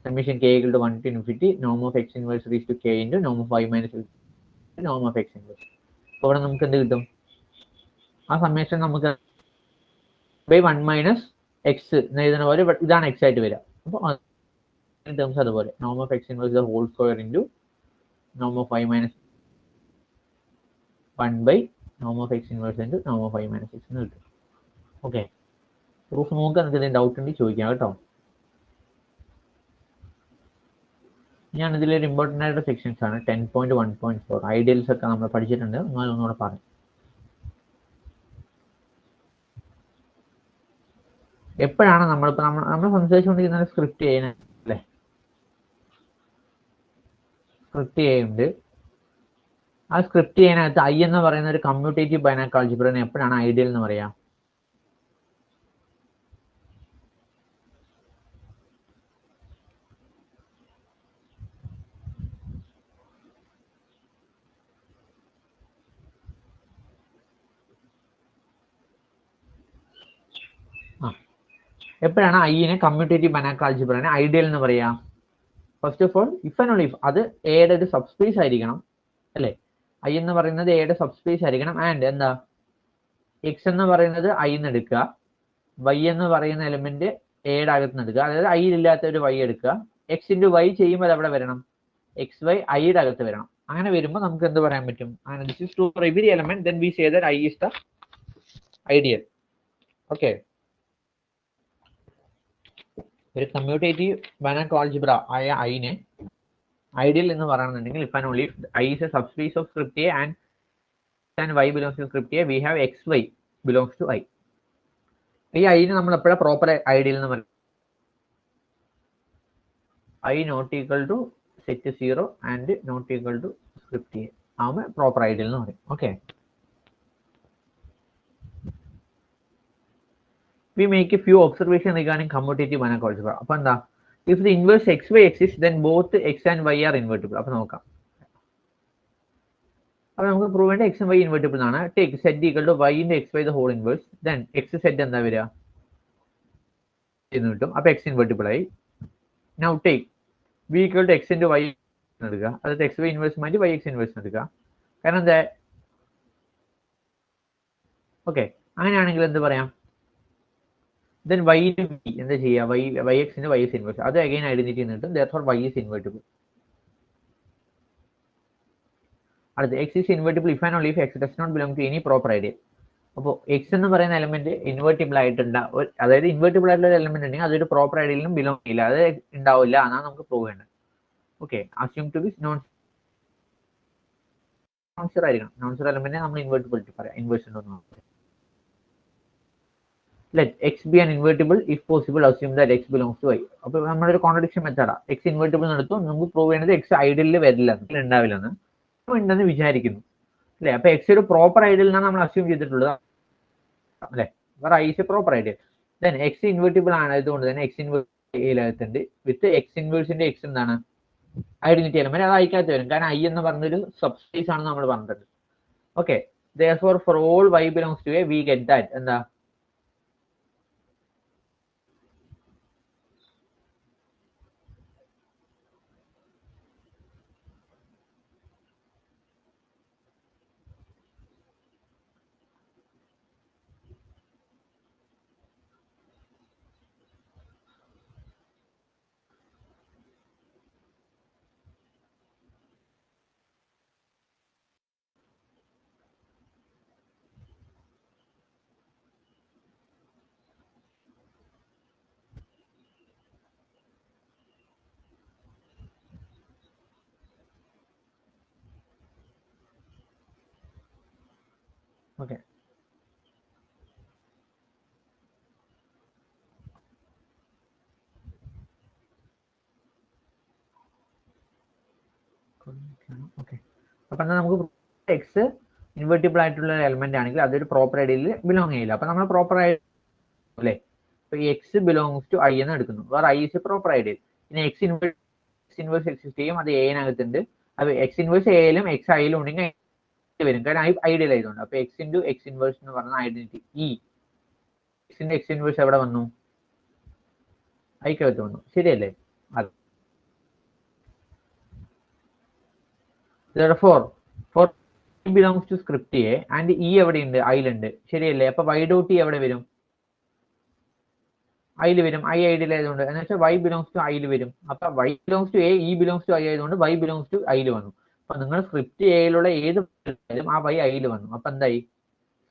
summation k equal to 1 to infinity norm of x inverse raised to k into norm of y minus x norm of x inverse. അപ്പോൾ ഇവിടെ നമുക്ക് എന്ത് കിട്ടും? ആ summation നമുക്ക് by 1 minus X എന്ന് എഴുതുന്ന പോലെ ഇതാണ് എക്സ് ആയിട്ട് വരിക. അപ്പോൾ ടേംസ് അതുപോലെ നോം of x inverse the whole square into Noam of Y minus 1 by Noam of x inverse into Noam of Y minus X എന്ന് കിട്ടും. ഓക്കെ, പ്രൂഫ് നോക്കുക. നിങ്ങൾക്ക് എന്തെങ്കിലും ഡൗട്ട് ഉണ്ടെങ്കിൽ ചോദിക്കാം കേട്ടോ. ഞാൻ ഇതിലൊരു ഇമ്പോർട്ടൻ്റ് ആയിട്ടുള്ള സെക്ഷൻസ് ആണ് 10.1.4 ഐഡിയൽസ് ഒക്കെ നമ്മൾ പഠിച്ചിട്ടുണ്ട്. നിങ്ങൾ ഒന്നുകൂടെ പറഞ്ഞു. എപ്പോഴാണ് നമ്മളിപ്പോൾ നമ്മൾ സംസാരിച്ചുകൊണ്ടിരിക്കുന്ന സ്ക്രിപ്റ്റ് ചെയ്യുന്നത് അല്ലേ? സ്ക്രിപ്റ്റ് ചെയ്യുന്നുണ്ട്. ആ സ്ക്രിപ്റ്റ് ചെയ്യാനകത്ത് ഐ എന്ന് പറയുന്ന ഒരു കമ്മ്യൂട്ടേറ്റീവ് ബൈനാരിക് ആൾജിബ്രനെ എപ്പോഴാണ് ഐഡിയൽ എന്ന് പറയാ? എപ്പോഴാണ് ഐനെ കമ്മ്യൂട്ടേറ്റീവ് ബൈനാരിക് ആൾജിബ്രനെ ഐഡിയൽ എന്ന് പറയാ? First of all if and only if അത് എയുടെ ഒരു സബ്സ്പേസ് ആയിരിക്കണം അല്ലേ? ഐ എന്ന് പറയുന്നത് എയുടെ സബ്സ്പേസ് ആയിരിക്കണം. ആൻഡ് എന്താ എക്സ് എന്ന് പറയുന്നത് ഐ എന്ന് എടുക്കുക, വൈ എന്ന് പറയുന്ന എലിമെന്റ് എയുടെ അകത്ത് നിന്ന് എടുക്കുക. അതായത് ഐ ഇല്ലാത്ത ഒരു വൈ എടുക്കുക. എക്സ് ഇൻറ്റു വൈ ചെയ്യുമ്പോൾ അത് എവിടെ വരണം? എക്സ് വൈ ഐയുടെ അകത്ത് വരണം. അങ്ങനെ വരുമ്പോൾ നമുക്ക് എന്ത് പറയാൻ പറ്റും? അങ്ങനെ this is true for every element, then we say that I is the ideal. Okay, ഒരു കമ്മ്യൂട്ടേറ്റീവ് ബൈനാരിക് ആൾജിബ്ര ആയ ഐനെ ഐഡിയൽ എന്ന് പറയണമെന്നുണ്ടെങ്കിൽ if and only I is a subspace of script A and y belongs to script A, we have x y belongs to I. ഈ ഐനെ നമ്മൾ എപ്പോഴാണ് proper ideal എന്ന് പറയും? I not equal to set 0 and not equal to script A ആവുമ്പോൾ proper ideal എന്ന് പറയും. Okay, we make a few observations regarding commutative binaries algebra. അപ്പോൾ എന്താ? if the inverse xy exists then both x and y are invertible. അപ്പോൾ നോക്കാം. അപ്പോൾ നമുക്ക് prove ചെയ്യേണ്ട x and y ഇൻവെർട്ടിബിൾ ആണ്. Take z equal to y into xy the whole inverse, then x z എന്താ വരിക എന്ന് കിട്ടും. അപ്പോൾ x ഇൻവെർട്ടിബിൾ ആയി. now take B equal to X into Y എടുക്കുക, അതായത് എക്സ് വൈ ഇൻവേഴ്സ് മാറ്റി വൈ എക്സ് ഇൻവേഴ്സ് എടുക്കുക. കാരണം എന്താ, ഓക്കെ, അങ്ങനെയാണെങ്കിൽ എന്ത് പറയാം, ദെൻ വൈ ഇൻറ്റു ബി എന്താ ചെയ്യുക, വൈ എക്സിന് വൈ എക്സ് ഇൻവേഴ്സ്, അത് അഗൈൻ ഐഡന്റിറ്റി കിട്ടും. Therefore y is invertible. അടുത്ത് x is invertible if and only if x does not belong to any proper ideal. അപ്പോൾ എക്സ് എന്ന് പറയുന്ന എലമെന്റ് ഇൻവേർട്ടിബിൾ ആയിട്ടുണ്ട്, അതായത് ഇൻവേർട്ടിബിൾ ആയിട്ടുള്ള ഒരു എലമെന്റ് ഉണ്ടെങ്കിൽ അതൊരു പ്രോപ്പർ ഐഡിയലിനും ബിലോങ് ചെയ്യില്ല, അത് ഉണ്ടാവില്ല എന്നാണ് നമുക്ക് പ്രൂവ് വേണ്ടത്. Okay, assume to B non zero ആയിരിക്കണം. നോൺ സീറോ എലമെന്റ് നമ്മൾ ഇൻവേർട്ടിബിലിറ്റി പറയാം, ഇൻവേർഷൻ ഒന്നും. Let X B an invertible if possible assume that X belongs to Y. അപ്പോൾ നമ്മളൊരു കോൺട്രഡിക്ഷൻ മെത്തേഡാ, എക്സ് ഇൻവേർട്ടിബിൾ എടുത്തു, നമുക്ക് പ്രൂവ് ചെയ്യുന്നത് എക്സ് ഐഡിയലിൽ വരില്ല, ഉണ്ടാവില്ലെന്ന് ഉണ്ടെന്ന് വിചാരിക്കുന്നു അല്ലെ. അപ്പൊ എക്സ് ഒരു പ്രോപ്പർ ഐഡിയൽ എന്നാണ് നമ്മൾ അസ്യൂം ചെയ്തിട്ടുള്ളത് അല്ലെ, വേറെ I is proper ideal. Then X invertible ആയതുകൊണ്ട് തന്നെ എക്സ് ഇൻവേഴ്സിന്റെ വിത്ത് എക്സ് ഇൻവേഴ്സിന്റെ എക്സ് എന്താണ് ഐഡന്റിറ്റി എലമെന്റ്, അത് ഐക്കകത്ത് വരും, കാരണം ഐ എന്ന് പറഞ്ഞൊരു സബ്സ്പേസ് ആണ് നമ്മൾ പറഞ്ഞത്. Okay, therefore for all y belongs to a we get that എന്താ ഓക്കെ ഓക്കെ. അപ്പൊ എന്നാൽ നമുക്ക് എക്സ് ഇൻവേർട്ടിബിൾ ആയിട്ടുള്ള എലമെന്റ് ആണെങ്കിൽ അതൊരു പ്രോപ്പർ ഐഡിയയിൽ ബിലോങ് ചെയ്യില്ല. അപ്പൊ നമ്മൾ പ്രോപ്പർ അല്ലേ, ഇപ്പൊ എക്സ് ബിലോങ്സ് ടു ഐ എന്ന് എടുക്കുന്നു, വേറെ ഐ ഇസ് പ്രോപ്പർ ഐഡിയൽ. പിന്നെ എക്സ് ഇൻവേഴ്സ് എക്സിസ്റ്റ് ചെയ്യും, അത് എനകത്തുണ്ട്. അപ്പൊ എക്സ് ഇൻവേഴ്സ് എയിലും എക്സ് ഐയിലും ഉണ്ടെങ്കിൽ വരും, കാരണം ഐഡിയൽ ആയതുകൊണ്ട്. അപ്പൊ എക്സ് ഇൻറ്റു എക്സ് ഇൻവേഴ്സ് എന്ന് പറഞ്ഞ ഐഡന്റിറ്റി ഇ, എക്സിന്റെ എക്സ് ഇൻവേഴ്സ് എവിടെ വന്നു, ഐക്കകത്ത് വന്നു, ശരിയല്ലേ. അത് therefore for belongs to script A and E എവിടെയുണ്ട്, ഐയിലുണ്ട്, ശരിയല്ലേ. അപ്പൊ y ഡോട്ട് ടി എവിടെ വരും, ഐയിൽ വരും, ഐ ഐഡിയൽ ആയതുകൊണ്ട്. എന്ന് വെച്ചാൽ y ബിലോങ്സ് ടു ഐയിൽ വരും. അപ്പൊ y belongs to A, E belongs to I ആയതുകൊണ്ട് y ബിലോങ്സ് ടു ഐയിൽ വന്നു. അപ്പൊ നിങ്ങൾ സ്ക്രിപ്റ്റ് എയിലുള്ള ഏത് ആ y ഐയിൽ വന്നു. അപ്പൊ എന്തായി,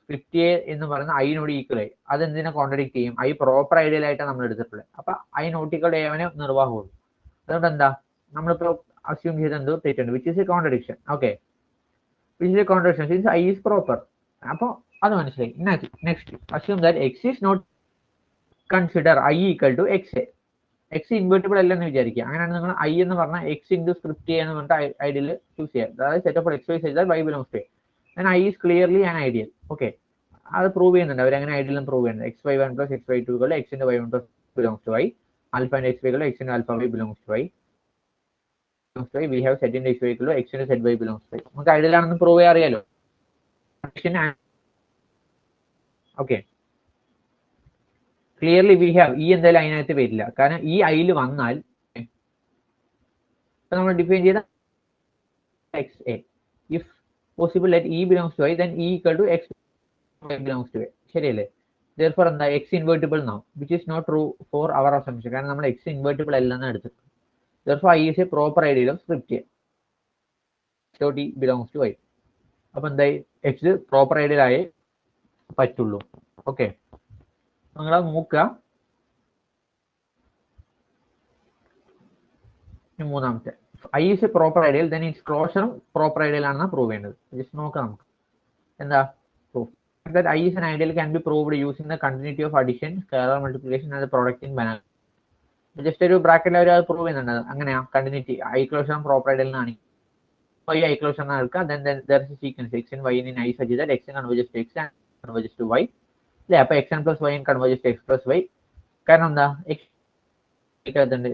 സ്ക്രിപ്റ്റ് എ എന്ന് പറയുന്ന ഐനോട് ഈക്വൽ ആയി. അതെന്തിനെ കോൺട്രഡിക്ട് ചെയ്യും, ഐ പ്രോപ്പർ ഐഡിയൽ ആയിട്ടാണ് നമ്മൾ എടുത്തിട്ടുള്ളത്. അപ്പൊ ഐ നോട്ടിക്കൽ എവനെ നിർവാഹമുള്ളൂ. അതുകൊണ്ട് എന്താ നമ്മളിപ്പോ അസ്യൂം ചെയ്ത് എന്തോ തെറ്റുണ്ട്, which is a contradiction. Okay, which is a contradiction since I is proper. അപ്പോൾ അത് മനസ്സിലായി. Next assume that x is not consider I equal to x. X invertible അല്ലെന്ന് വിചാരിക്കുക. അങ്ങനെയാണ് നിങ്ങൾ ഐ എന്ന് പറഞ്ഞാൽ എക്സ് ഇൻറ്റു സ്ക്രിപ്റ്റ് എന്ന് പറഞ്ഞിട്ട് ഐഡിയൽ ചൂസ് ചെയ്യുക. അതായത് set of X Y set Y belongs to A, I is clearly an ideal. Okay, അത് പ്രൂവ് ചെയ്യുന്നുണ്ട് അവർ, അങ്ങനെ ഐഡിയലും പ്രൂവ് ചെയ്യുന്നത്. X Y one plus X Y two X into Y one plus belongs to Y, alpha and X Y X into alpha Y belongs to Y. We have set in x y equal to x into z y belongs to y. നമുക്ക് ideal ആണെന്ന് prove ചെയ്യാൻ അറിയാലോ. Okay, clearly we have, ഈ എന്തായാലും അതിനകത്ത് വരില്ല, കാരണം ഈ ഐയിൽ വന്നാൽ നമ്മൾ ഡിഫൈൻ ചെയ്ത X A, if possible let E belongs to I, then E equal to X belongs to A, ശരിയല്ലേ. therefore എന്താ X invertible now, which is not true for our assumption, കാരണം നമ്മൾ എക്സ് ഇൻവേർട്ടിബിൾ അല്ലെന്ന് എടുത്തത്. therefore I is a proper ideal of script A. So D belongs to I. അപ്പൊ എന്തായി, X proper ideal ആയേ പറ്റുള്ളൂ. ഓക്കെ, നിങ്ങളത് നോക്കുക. മൂന്നാമത്തെ I is a proper ideal, then it's ക്ലോഷറും പ്രോപ്പർ ഐഡിയൽ ആണെന്ന് പ്രൂവ് ചെയ്യേണ്ടത്. ജസ്റ്റ് നോക്കാം നമുക്ക് എന്താ proof. that I is an ideal can be proved using the continuity of addition, scalar multiplication and the product in banal. Just ഒരു ബ്രാക്കറ്റിൽ അവർ അത് prove ചെയ്യുന്നുണ്ട്. അങ്ങനെയാ കണ്ടിന്യൂറ്റി ഐ ക്ലോഷറും പ്രോപ്പർ ഐഡിയൽ എന്നാണ്. y ഐ ക്ലോഷർ എന്ന് എടുക്കുക, then there is a sequence x and y in I such that x converges to x and converges to y. അല്ലേ, അപ്പൊ x n plus y converges to x plus y. കാരണം എന്താ, x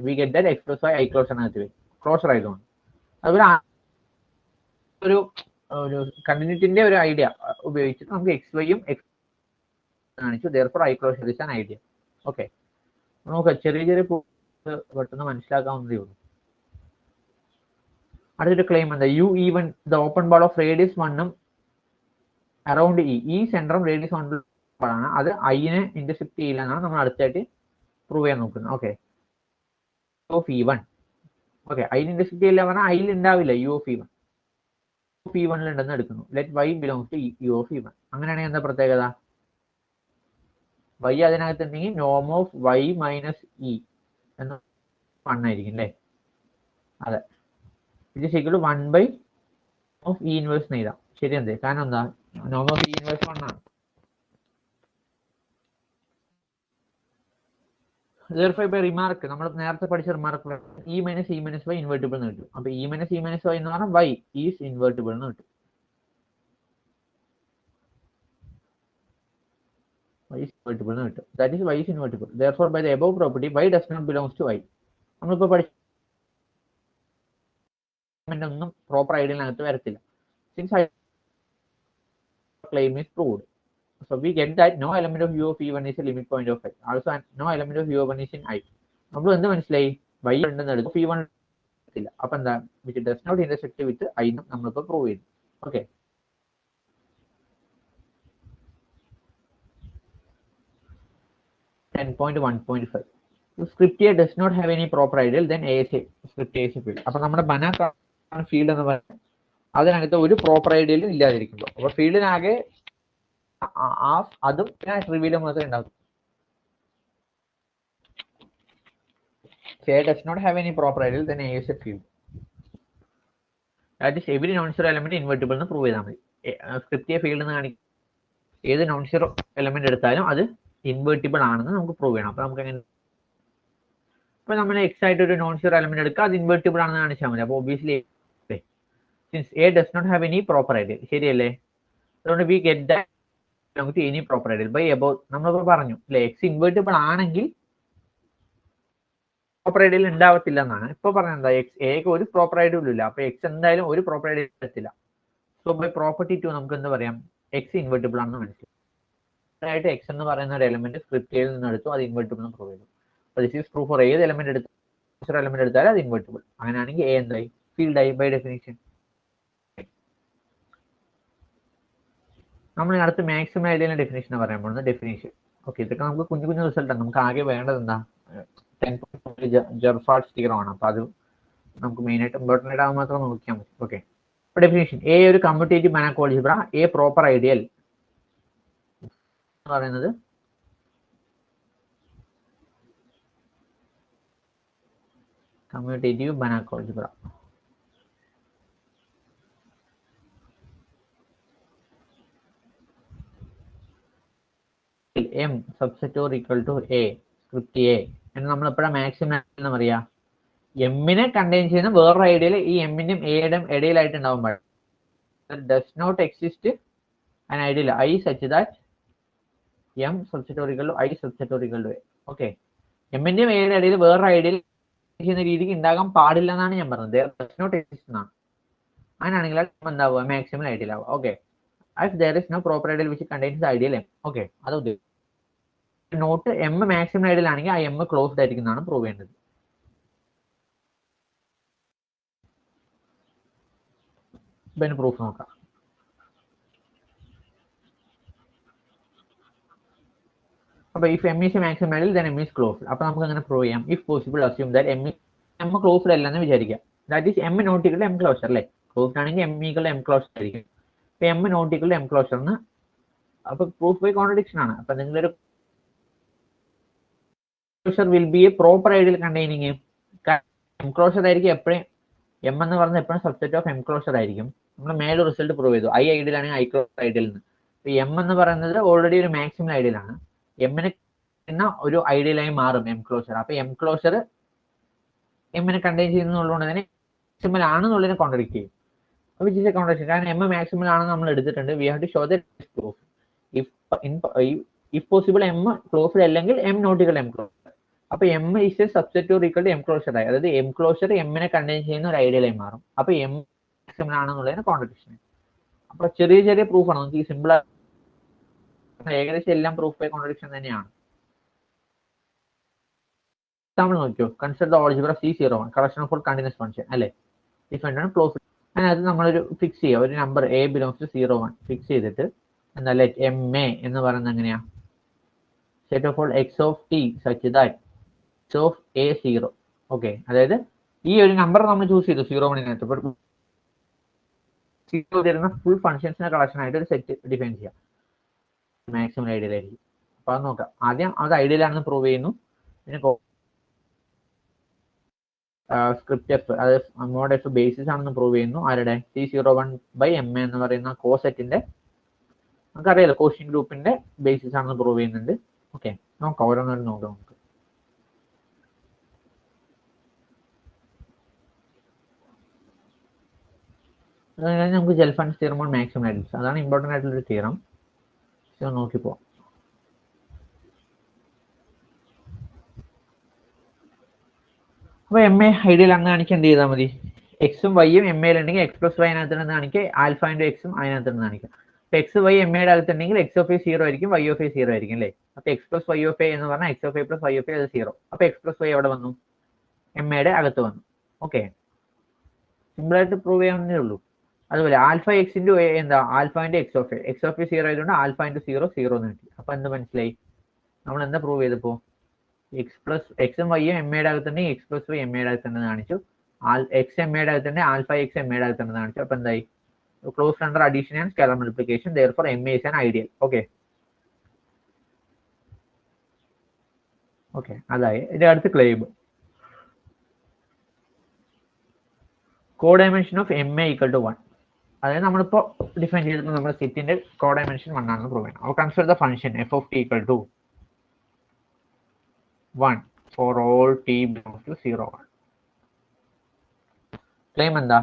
we get that x plus y I ക്ലോഷറിനകത്ത് വരും, closure ആയതുകൊണ്ട്. അതുപോലെ ഒരു കണ്ടിന്യൂറ്റിന്റെ ഒരു ഐഡിയ ഉപയോഗിച്ചിട്ട് നമുക്ക് എക്സ് വൈയും എക്സ് കാണിച്ചു, therefore I closure is an idea. Okay, നമുക്ക് ചെറിയ ചെറിയ പെട്ടെന്ന് മനസ്സിലാക്കാവുന്നതേ ഉള്ളൂ. അടുത്തൊരു ക്ലെയിം എന്താ, you even the open ball of radius 1 around ഈ സെന്ററും റേഡിയസ് 1 ആണ്, അത് ഐനെ ഇന്റർസെപ്റ്റ് ചെയ്യില്ല എന്നാണ് നമ്മൾ അടുത്തായിട്ട് പ്രൂവ് ചെയ്യാൻ നോക്കുന്നത്. ഓക്കെ, ഓഫ് E1 ഓക്കെ, ഐനെ ഇന്റർസെപ്റ്റ് ചെയ്യില്ല പറഞ്ഞാൽ ഐയിൽ ഉണ്ടാവില്ല യു ഓഫ് E1, E1 ഉണ്ടെന്ന് എടുക്കുന്നു. Let y belongs to U of E1. അങ്ങനെയാണെങ്കിൽ എന്താ പ്രത്യേകത, y അതിനകത്ത് ഉണ്ടെങ്കിൽ നോം ഓഫ് y മൈനസ് ഇ എന്ന് 1 ആയിരിക്കും അല്ലേ? അതെ, ഇത് ശരിക്കും 1 ഓഫ് ഇ ഇൻവേഴ്സ് എഴുതാം. ശരി എന്തേ, കാരണം എന്താ, നോം ഓഫ് ഇ ഇൻവേഴ്സ് 1 ആണ്. റിമാർക്ക് നമ്മൾ നേരത്തെ പഠിച്ച remark E minus E minus Y invertible എന്ന് കിട്ടും. അപ്പൊ E minus E minus Y എന്ന് പറഞ്ഞാൽ വൈ ഈസ് ഇൻവേർട്ടിബിൾ എന്ന് കിട്ടും. y is invertible എന്ന് കിട്ടും. That is y is invertible. Therefore, by the above property, y does not belongs to I. നമ്മളിപ്പോൾ പഠിച്ച ഒന്നും പ്രോപ്പർ ഐഡിയലിനകത്ത് വരത്തില്ല. Since I claim is proved, so we get that no element of u of E1 is a limit point of I. Also, no element of U1 is in I. നമ്മൾ എന്ത് മനസ്സിലായി, y ഉണ്ടെന്ന് എടുക്കും, E1 ഇല്ല. അപ്പൊ എന്താ, which does not intersect with I നമ്മളിപ്പോൾ prove ചെയ്തു. Okay, script A does not have any proper ideal, then A is a script A is a field. അപ്പൊ നമ്മുടെ ബനാക് ഫീൽഡ് എന്ന് പറയുന്നത് അതിനകത്ത് ഒരു പ്രോപ്പർ ഐഡിയലും ഇല്ലാതിരിക്കുമ്പോൾ, അപ്പൊ ഫീൽഡിനാകെ അതും ട്രിവിയലും മാത്രമേ ഉണ്ടാകും. A does not have any proper ideal, then A is a field. That is every non-zero element invertible എന്ന് പ്രൂവ് ചെയ്താൽ മതി. സ്ക്രിപ്റ്റ് A ഫീൽഡ് എന്ന് കാണിക്കും, ഏത് നോൺ സീറോ എലമെന്റ് എടുത്താലും അത് ഇൻവേർട്ടിബിൾ ആണെന്ന് നമുക്ക് പ്രൂവ് ചെയ്യണം. അപ്പൊ നമുക്ക് എങ്ങനെ, ഇപ്പൊ നമ്മൾ എക്സ് ആയിട്ട് ഒരു നോൺ സീറോ എലമെന്റ് എടുക്കുക, അത് ഇൻവേർട്ടിബിൾ ആണെന്ന് കാണിച്ചാൽ മതി. അപ്പൊ obviously since A does not have any proper ideal, ശരിയല്ലേ? അതുകൊണ്ട് വി ഗെറ്റ് ദാറ്റ് നമുക്ക് any proper ideal by about. നമ്മളിപ്പോ പറഞ്ഞു അല്ലെ, എക്സ് ഇൻവേർട്ടിബിൾ ആണെങ്കിൽ പ്രോപ്പർ ഐഡിയൽ ഉണ്ടാവത്തില്ല എന്നാണ്. ഇപ്പൊ പറഞ്ഞത് എന്താ, എക്സ് എക്ക് ഒരു പ്രോപ്പർ ഐഡിയലും ഇല്ല, അപ്പൊ എക്സ് എന്തായാലും ഒരു പ്രോപ്പർ ഐഡിയൽ എത്തില്ല. സോ ബൈ പ്രോപ്പർട്ടി 2 നമുക്ക് എന്താ പറയാം, എക്സ് ഇൻവേർട്ടിബിൾ ആണെന്ന് മനസ്സിലായി. ആയിട്ട് എക്സ് എന്ന് പറയുന്ന ഒരു എലമെന്റ് സ്ക്രിപ്റ്റ് എയിൽ നിന്ന് എടുത്തു, അത് ഇൻവേർട്ടിബിൾ എന്ന് പ്രൂവ് ചെയ്തു. ദിസ് ഈസ് പ്രൂഫ് ഫോർ ഏത് എലമെന്റ് എടുത്താലും അത് ഇൻവേർട്ടിബിൾ. അങ്ങനെയാണെങ്കിൽ എ എന്തായി, ഫീൽഡ് ആയി ബൈ ഡെഫിനിഷൻ. നമ്മൾ അടുത്ത് മാക്സിമം ഐഡിയലിന്റെ ഡെഫിനേഷൻ പറയാൻ പോകുന്നത്. ഡെഫിനേഷൻ ഓക്കെ, ഇതൊക്കെ നമുക്ക് കുഞ്ഞു കുഞ്ഞു റിസൾട്ട് ആണ്. നമുക്ക് ആകെ വേണ്ടത് എന്താ, 10 ജെർഫാഡ് സ്റ്റിക്കർ ആണ്. അപ്പൊ അത് നമുക്ക് മെയിൻ ആയിട്ട് ഇമ്പോർട്ടൻ്റ് ആയിട്ട് ആകുമ്പോൾ മാത്രം നോക്കിയാൽ മതി. ഓക്കെ, അപ്പൊ ഡെഫിനേഷൻ, എ ഒരു commutative Banach algebra, a proper ideal എന്ന് പറയുന്നത് commutative Banach algebra. M subset or equal to a script A എന്ന് നമ്മൾ എപ്പോഴാണ് മാക്സിമം എന്ന് പറയാ, എമ്മിനെ കണ്ടെയ്ൻ ചെയ്യുന്ന വേറൊരു ഐഡിയൽ ഈ എമ്മിന്റെയും എയുടെയും ഇടയിലായിട്ട് ഉണ്ടാവുമ്പോൾ does not exist an ideal I such that m subset or equal to I subset or equal to a. Okay, എമ്മിന്റെയും എയുടെ ഇടയിൽ വേറൊരു ഐഡിയൽ ചെയ്യുന്ന രീതിക്ക് ഉണ്ടാകാൻ പാടില്ല എന്നാണ് ഞാൻ പറഞ്ഞത്. ഡസ് നോട്ട് എക്സിസ്റ്റ് എന്നാണ്. അങ്ങനെയാണെങ്കിൽ എന്താവുക, മാക്സിമം ഐഡിയൽ ആവുക. Okay, if there is no proper ideal which contains the ideal m. Okay, അത് ഉദ്ദേശിച്ചു. നോട്ട് എം മാക്സിമം ഐഡിയൽ ആണെങ്കിൽ ആ എം ക്ലോസ്ഡ് ആയിരിക്കും എന്നാണ് പ്രൂവ് ചെയ്യേണ്ടത്. പിന്നെ പ്രൂഫ് നോക്കാം. അപ്പൊ if M is maximum ideal then M is closed. അപ്പൊ നമുക്ക് അങ്ങനെ പ്രൂവ് ചെയ്യാം. If possible assume that M closed അല്ലെന്ന് വിചാരിക്കാം. That is M not equal to M closer അല്ലേ. ക്ലോസ്ഡ് ആണെങ്കിൽ M equal to M closed ആയിരിക്കും. ഇപ്പൊ M not equal to M closer എന്ന്, അപ്പൊ പ്രൂഫ് ബൈ കോൺട്രഡിക്ഷൻ ആണ്. അപ്പൊ നിങ്ങളൊരു closer will be a proper ideal containing M closer ആയിരിക്കും എപ്പോഴും. എം എന്ന് പറഞ്ഞാൽ എപ്പോഴും സബ്സെറ്റ് ഓഫ് എം ക്ലോസർ ആയിരിക്കും. നമ്മൾ മേലെ റിസൾട്ട് പ്രൂവ് ചെയ്തു, ഐ ഐഡിയൽ ആണെങ്കിൽ ഐ ക്ലോസ് ഐഡിയൽ എന്ന്. ഇപ്പൊ എം എന്ന് പറയുന്നത് ഓൾറെഡി ഒരു മാക്സിമം ഐഡിയൽ ആണ്. എമ്മിന് ഒരു ഐഡിയലായി മാറും എം ക്ലോസർ. അപ്പൊ എം ക്ലോസർ എമ്മിനെ കണ്ടെയ്ൻ ചെയ്യുന്നതുകൊണ്ട് തന്നെ മാക്സിമൽ ആണെന്നുള്ളതിനെ കോൺട്രഡിക്ട് ചെയ്യും. വിച്ച് ഇസ് എ കോൺട്രഡിക്ഷൻ, കാരണം എം മാക്സിമൽ ആണെന്ന് നമ്മൾ എടുത്തിട്ടുണ്ട്. We have to show that proof. If possible M closed അല്ലെങ്കിൽ M not equal M closure. അപ്പൊ M is a subset or equal to M closure ആയി, അതായത് M closure എമ്മിനെ contain ചെയ്യുന്ന ഒരു ഐഡിയലായി മാറും. അപ്പൊ എം മാക്സിമൽ ആണെന്നുള്ളതിന് കോൺട്രഡിക്ഷൻ. അപ്പൊ ചെറിയ ചെറിയ പ്രൂഫാണ് നമുക്ക് ഈ സിമ്പിൾ, ഏകദേശം എല്ലാം പ്രൂഫ് ബൈ കോൺട്രഡിക്ഷൻ തന്നെയാണ്. എക്സാമ്പിൾ നോക്കിയോ, consider the algebra C01 collection of all continuous function അല്ലേ. ഡിഫൈൻഡ് ആണ് ക്ലോസ്. അതിനകത്ത് നമ്മളൊരു ഫിക്സ് ചെയ്യുക, ഒരു number A belongs to 0 1 fix ചെയ്തിട്ട് എന്താ ലെറ്റ് എം എ എന്ന് പറയുന്നത് എങ്ങനെയാ, set of all X of T such that X of A 0. Okay, അതായത് ഈ ഒരു നമ്പർ നമ്മൾ ചൂസ് ചെയ്തു 0 1 0 തരുന്ന ഫുൾ ഫംഗ്ഷൻസിന്റെ കളക്ഷൻ ആയിട്ട് ഒരു സെറ്റ് ഡിഫൈൻ ചെയ്യാം. മാക്സിമം ഐഡിയൽ ആയിരിക്കും. അപ്പൊ അത് നോക്കാം. ആദ്യം അത് ഐഡിയൽ ആണെന്ന് പ്രൂവ് ചെയ്യുന്നു. പിന്നെ സ്ക്രിപ്റ്റ് എഫ്, അത് മോഡ് എഫ് ബേസിസ് ആണെന്ന് പ്രൂവ് ചെയ്യുന്നു. ആരുടെ C01/M എന്ന് പറയുന്ന കോസെറ്റിന്റെ, നമുക്കറിയാലോ കോഷ്യന്റ് ഗ്രൂപ്പിന്റെ ബേസിസ് ആണെന്ന് പ്രൂവ് ചെയ്യുന്നുണ്ട്. ഓക്കെ, നോക്കാം ഓരോന്നോരം നോക്കാം. നമുക്ക് നമുക്ക് ജെൽഫാൻസ് തിയറം ഓൺ മാക്സിമം ഐഡിയൽസ്, അതാണ് ഇമ്പോർട്ടന്റ് ആയിട്ടുള്ള ഒരു തിയറം. നോക്കിപ്പോ അപ്പൊ എം എ ഐഡിയൽ അങ്ങ് കാണിക്കാൻ എന്ത് ചെയ്താൽ മതി, എക്സും വൈയും എം എയിലുണ്ടെങ്കിൽ എക്സ് പ്ലസ് വൈ അതിനകത്ത് നിന്ന് കാണിക്കുക, ആൽഫ ഇൻറ്റു എക്സും അതിനകത്ത് നിന്ന് കാണിക്കുക. അപ്പൊ എക്സ് വൈ എം എയുടെ അകത്തുണ്ടെങ്കിൽ എക്സ് ഓഫ് എ 0 ആയിരിക്കും, വൈ ഓഫ് എ 0 ആയിരിക്കും അല്ലേ. അപ്പൊ X plus Y of A എന്ന് പറഞ്ഞാൽ X of A plus Y of A അത് 0. അപ്പൊ എക്സ് പ്ലസ് വൈ എവിടെ വന്നു, എം എയുടെ അകത്ത് വന്നു. ഓക്കെ, സിമ്പിൾ ആയിട്ട് പ്രൂവ് ചെയ്യാവുന്നേ ഉള്ളൂ. അതുപോലെ ആൽഫ എക്സ് ഇൻറ്റു എ എന്താ, alpha into X of A 0 ആയതുകൊണ്ട് ആൽഫ ഇൻറ്റു 0 0 എന്ന് കിട്ടി. അപ്പൊ എന്ത് മനസ്സിലായി, നമ്മൾ എന്താ പ്രൂവ് ചെയ്തപ്പോ എക്സ് പ്ലസ് എക്സും വൈയും എം എയുടെ അകത്തുണ്ടെങ്കിൽ എക്സ് പ്ലസ് വൈ എം എയുടെ അകത്തുണ്ടെന്ന് കാണിച്ചു, എക്സ് എം എയുടെ അകത്തുണ്ടെങ്കിൽ ആൽഫ എക്സ് എം എയുടെ അകത്തുണ്ടെന്ന് കാണിച്ചു. അപ്പൊ എന്തായി, closed under addition and scalar multiplication, therefore M A is an ideal. Okay okay, അതായി. ഇതിന്റെ അടുത്ത് claim codimension of M A equal to 1. അതായത് നമ്മളിപ്പോ ഡിഫൈൻ ചെയ്തിട്ട് നമ്മുടെ സെറ്റിന്റെ കോഡൈമെൻഷൻ 1 ആണെന്ന് പ്രൂവ് ചെയ്യണം. അപ്പോൾ consider the function f of t equal to 1 for all t belongs to 0 1. Claim എന്താ,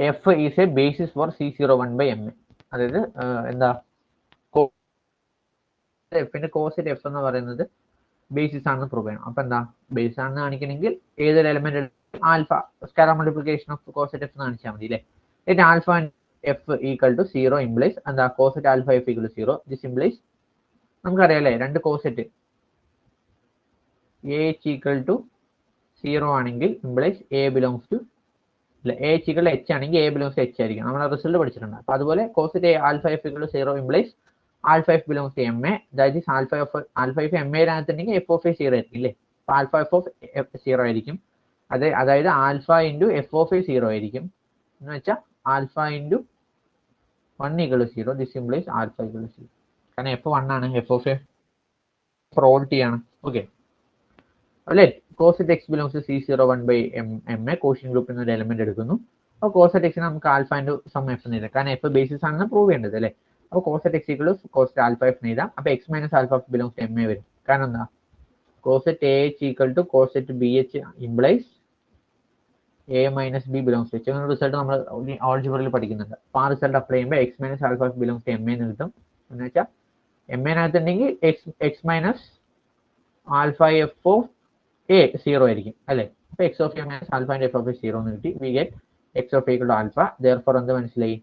f is a basis for C01/M. അതായത് എന്താ, എഫിന്റെ കോസെറ്റ് എഫ് എന്ന് പറയുന്നത് ബേസിസ് ആണെന്ന് പ്രൂവ് ചെയ്യണം. അപ്പൊ എന്താ, ബേസ് ആണെന്ന് കാണിക്കണമെങ്കിൽ ഏതൊരു element alpha scalar multiplication of coset f എന്ന് കാണിച്ചാൽ മതി അല്ലേ. എന്നിട്ട് alpha f equal to 0 implies എന്താ, coset alpha f equal to 0. This implies നമുക്കറിയാം അല്ലേ, രണ്ട് കോസെറ്റ് എ ഈക്വൽ ടു 0 ആണെങ്കിൽ implies a belongs to, a equal H ആണെങ്കിൽ എ ബിലോങ്സ് ടു എച്ച് ആയിരിക്കും. നമ്മൾ റിസൾട്ട് പഠിച്ചിട്ടുണ്ട്. അപ്പൊ അതുപോലെ coset alpha f equal to 0 implies alpha F belongs to M A, that is alpha f M എയിനകത്തുണ്ടെങ്കിൽ f of A 0 ആയിരിക്കും അല്ലേ. അപ്പൊ ആൽഫ എഫ് ഓഫ് എഫ് 0 ആയിരിക്കും. അതായത് alpha into F of A 0 ആയിരിക്കും എന്ന് വെച്ചാൽ alpha into 1 equal to 0. This implies alpha equal to 0. കാരണം എഫ് 1 ആണ്, F of A for all T ആണ്. ഓക്കെ അല്ലേ. Coset X belongs to C01/M A quotient ഗ്രൂപ്പിൽ നിന്ന് ഒരു എലമെന്റ് എടുക്കുന്നു. അപ്പോൾ കോസെറ്റ് എക്സിന് നമുക്ക് ആൽഫ ഇൻറ്റു സം എഫ് എന്ന് എഴുതാം, കാരണം എഫ് ബേസിസ് ആണെന്ന് പ്രൂവ് ചെയ്യേണ്ടത് അല്ലേ. അപ്പോൾ coset X equal to coset alpha F എന്ന് എഴുതാം. അപ്പോൾ x minus alpha F belongs to M A വരും. കാരണം എന്താ, coset A H equal to coset B H implies A minus B belongs to H. അങ്ങനെ റിസൾട്ട് നമ്മൾ ഓൾജിബ്രയിൽ പഠിക്കുന്നുണ്ട്. അപ്പോൾ ആ റിസൾട്ട് അപ്ലൈ ചെയ്യുമ്പോൾ x minus alpha F belongs to M എന്ന് കിട്ടും. എന്ന് വെച്ചാൽ എം എനകത്തുണ്ടെങ്കിൽ x minus alpha F of A 0 ആയിരിക്കും അല്ലേ. അപ്പൊ X of A minus alpha into F of A 0 എന്ന് കിട്ടി. We get X of A equal to alpha. therefore എന്ത് മനസ്സിലായി,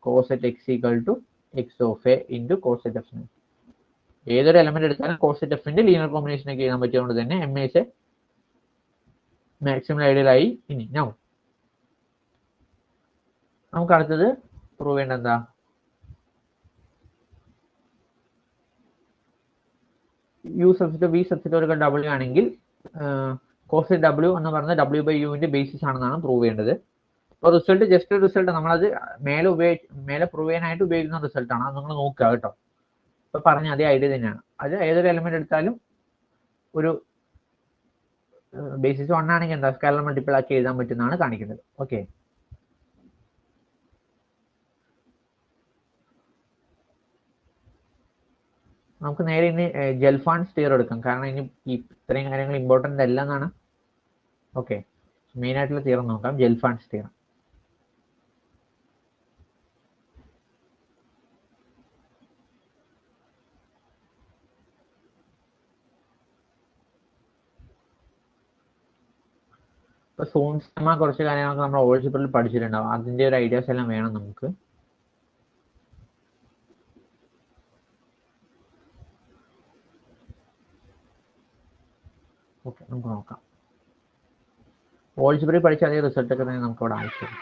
coset X equal to X of A into coset F. ഏതൊരു element എടുത്താലും coset എഫിന്റെ ലീനിയർ കോമ്പിനേഷൻ ഒക്കെ എഴുതാൻ പറ്റിയതുകൊണ്ട് തന്നെ M A is maximum ideal ആയി. ഇനി നമുക്ക് അടുത്തത് പ്രൂവ് ചെയ്യേണ്ട എന്താ, U subset V subset W ആണെങ്കിൽ കോസെറ്റ് ഡബ്ല്യു എന്ന് പറയുന്നത് ഡബ്ല്യു ബൈ യുവിന്റെ ബേസിസ് ആണെന്നാണ് പ്രൂവ് ചെയ്യേണ്ടത്. അപ്പോൾ റിസൾട്ട് ജസ്റ്റ് റിസൾട്ട് നമ്മളത് മേലെ പ്രൂവ് ചെയ്യാനായിട്ട് ഉപയോഗിക്കുന്ന റിസൾട്ടാണ്. അത് നിങ്ങൾ നോക്കുക കേട്ടോ. ഇപ്പൊ പറഞ്ഞ അതേ ഐഡിയ തന്നെയാണ്. അത് ഏതൊരു എലമെന്റ് എടുത്താലും ഒരു ബേസിസ് 1 ആണെങ്കിൽ എന്താ, സ്കാലർ മൾട്ടിപ്പിൾ ആക്കി എഴുതാൻ പറ്റുന്നതാണ് കാണിക്കുന്നത്. ഓക്കെ, നമുക്ക് നേരെ ഇനി ജെൽഫാൻസ് തിയറം എടുക്കാം, കാരണം ഇനി ഇത്രയും കാര്യങ്ങൾ ഇമ്പോർട്ടന്റ് അല്ല എന്നാണ്. ഓക്കെ, മെയിൻ ആയിട്ടുള്ള തിയറം നോക്കാം, ജെൽഫാൻസ് തിയറം. ഇപ്പൊ സോൺ ലെമ്മ കുറച്ച് കാര്യങ്ങളൊക്കെ നമ്മൾ ഓൾജിബ്രയിൽ പഠിച്ചിട്ടുണ്ടാവും. അതിന്റെ ഒരു ഐഡിയാസ് എല്ലാം വേണം നമുക്ക്. ഓക്കെ, നമുക്ക് നോക്കാം. ഓൾജിബ്ര പഠിച്ച അതേ റിസൾട്ട് ഒക്കെ തന്നെ നമുക്ക് ഇവിടെ ആവശ്യം.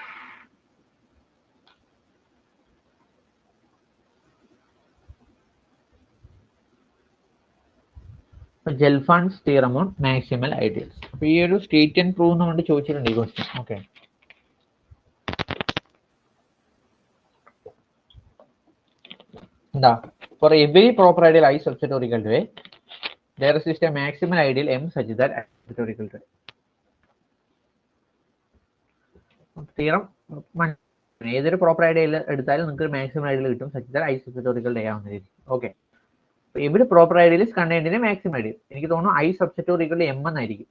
ജെൽഫാൻസ് തിയറം ഓൺ മാക്സിമൽ ഐഡിയൽസ്. അപ്പൊ ഈ ഒരു സ്റ്റേറ്റ് ആൻഡ് പ്രൂവ് കൊണ്ട് ചോദിച്ചിട്ടുണ്ട് ഈ ക്വസ്റ്റ്യൻ. ഓക്കെ, എന്താ for every proper ideal I subset or equal to A, there exists a maximal ideal M such that I subset or equal to A. Theorem ഏതൊരു proper ideal എടുത്താലും നിങ്ങൾക്ക് ഒരു maximum ideal കിട്ടും such that I subset or equal to A ആവുന്ന രീതി. Okay, every proper ideal is contained in A maximum ideal. എനിക്ക് തോന്നുന്നു I subset or equal to M എന്നായിരിക്കും,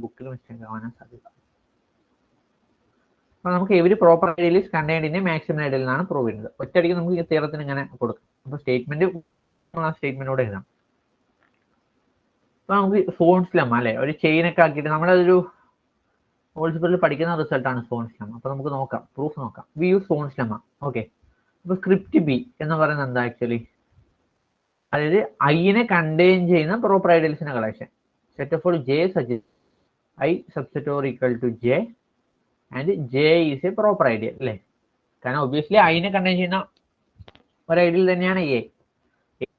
ബുക്കിൽ മിസ്റ്റേക്ക് ആവാനാണ് സാധ്യത. അപ്പൊ നമുക്ക് every proper ideal is contained in A maximum ideal എന്നാണ് പ്രൂവ് ചെയ്യുന്നത്. ഒറ്റയടിക്ക് നമുക്ക് ഈ തിയറത്തിന് ഇങ്ങനെ കൊടുക്കാം. അപ്പൊ സ്റ്റേറ്റ്മെന്റ് ആ സ്റ്റേറ്റ്മെന്റോടെ എഴുതാം. അപ്പൊ നമുക്ക് സോൺസ് ലെമ്മ അല്ലെ, ഒരു ചെയിൻ ഒക്കെ ആക്കിയിട്ട് നമ്മളതൊരു ഓൾജിബ്രയിൽ പഠിക്കുന്ന റിസൾട്ടാണ് സോൺസ് ലെമ്മ. അപ്പൊ നമുക്ക് നോക്കാം, പ്രൂഫ് നോക്കാം. We use Zorn's lemma. Okay, അപ്പൊ സ്ക്രിപ്റ്റ് ബി എന്ന് പറയുന്നത് എന്താ ആക്ച്വലി, അതായത് ഐനെ കണ്ടെയ്ൻ ചെയ്യുന്ന പ്രോപ്പർ ഐഡിയൽസിന്റെ collection. Set of all J such I subset or equal to J and J is a proper ideal അല്ലേ? കാരണം ഒബ്വിയസ്ലി ഐനെ കണ്ടെയ്ൻ ചെയ്യുന്ന ഒരു ഐഡിയൽ തന്നെയാണ് എ.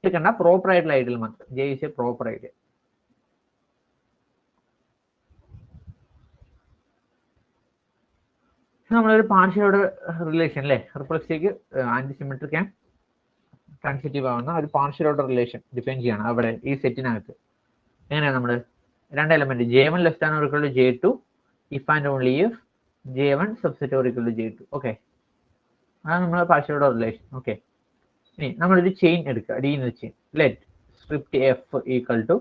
എടുക്കേണ്ട പ്രോപ്പർ ആയിട്ടുള്ള ഐഡിയൽ മാത്രം. J is a proper ideal. നമ്മളൊരു പാർഷ്യൽ ഓർഡർ റിലേഷൻ അല്ലേ, റിപ്രസീക്ക് ആന്റിസിമെട്രിക് ആൻഡ് ട്രാൻസിറ്റീവ് ആവുന്ന ഒരു പാർഷ്യൽ ഓർഡർ റിലേഷൻ ഡിഫൈൻ ചെയ്യണം അവിടെ ഈ സെറ്റിനകത്ത്. എങ്ങനെയാണ് നമ്മൾ രണ്ട് element J1 less than or equal to J2 if and only if J1 subset or equal to J2. Okay, അതാണ് നമ്മൾ പാർഷ്യൽ ഓർഡർ റിലേഷൻ. ഓക്കെ, ഇനി നമ്മളൊരു ചെയിൻ എടുക്കുക, linear chain. Let script F equal to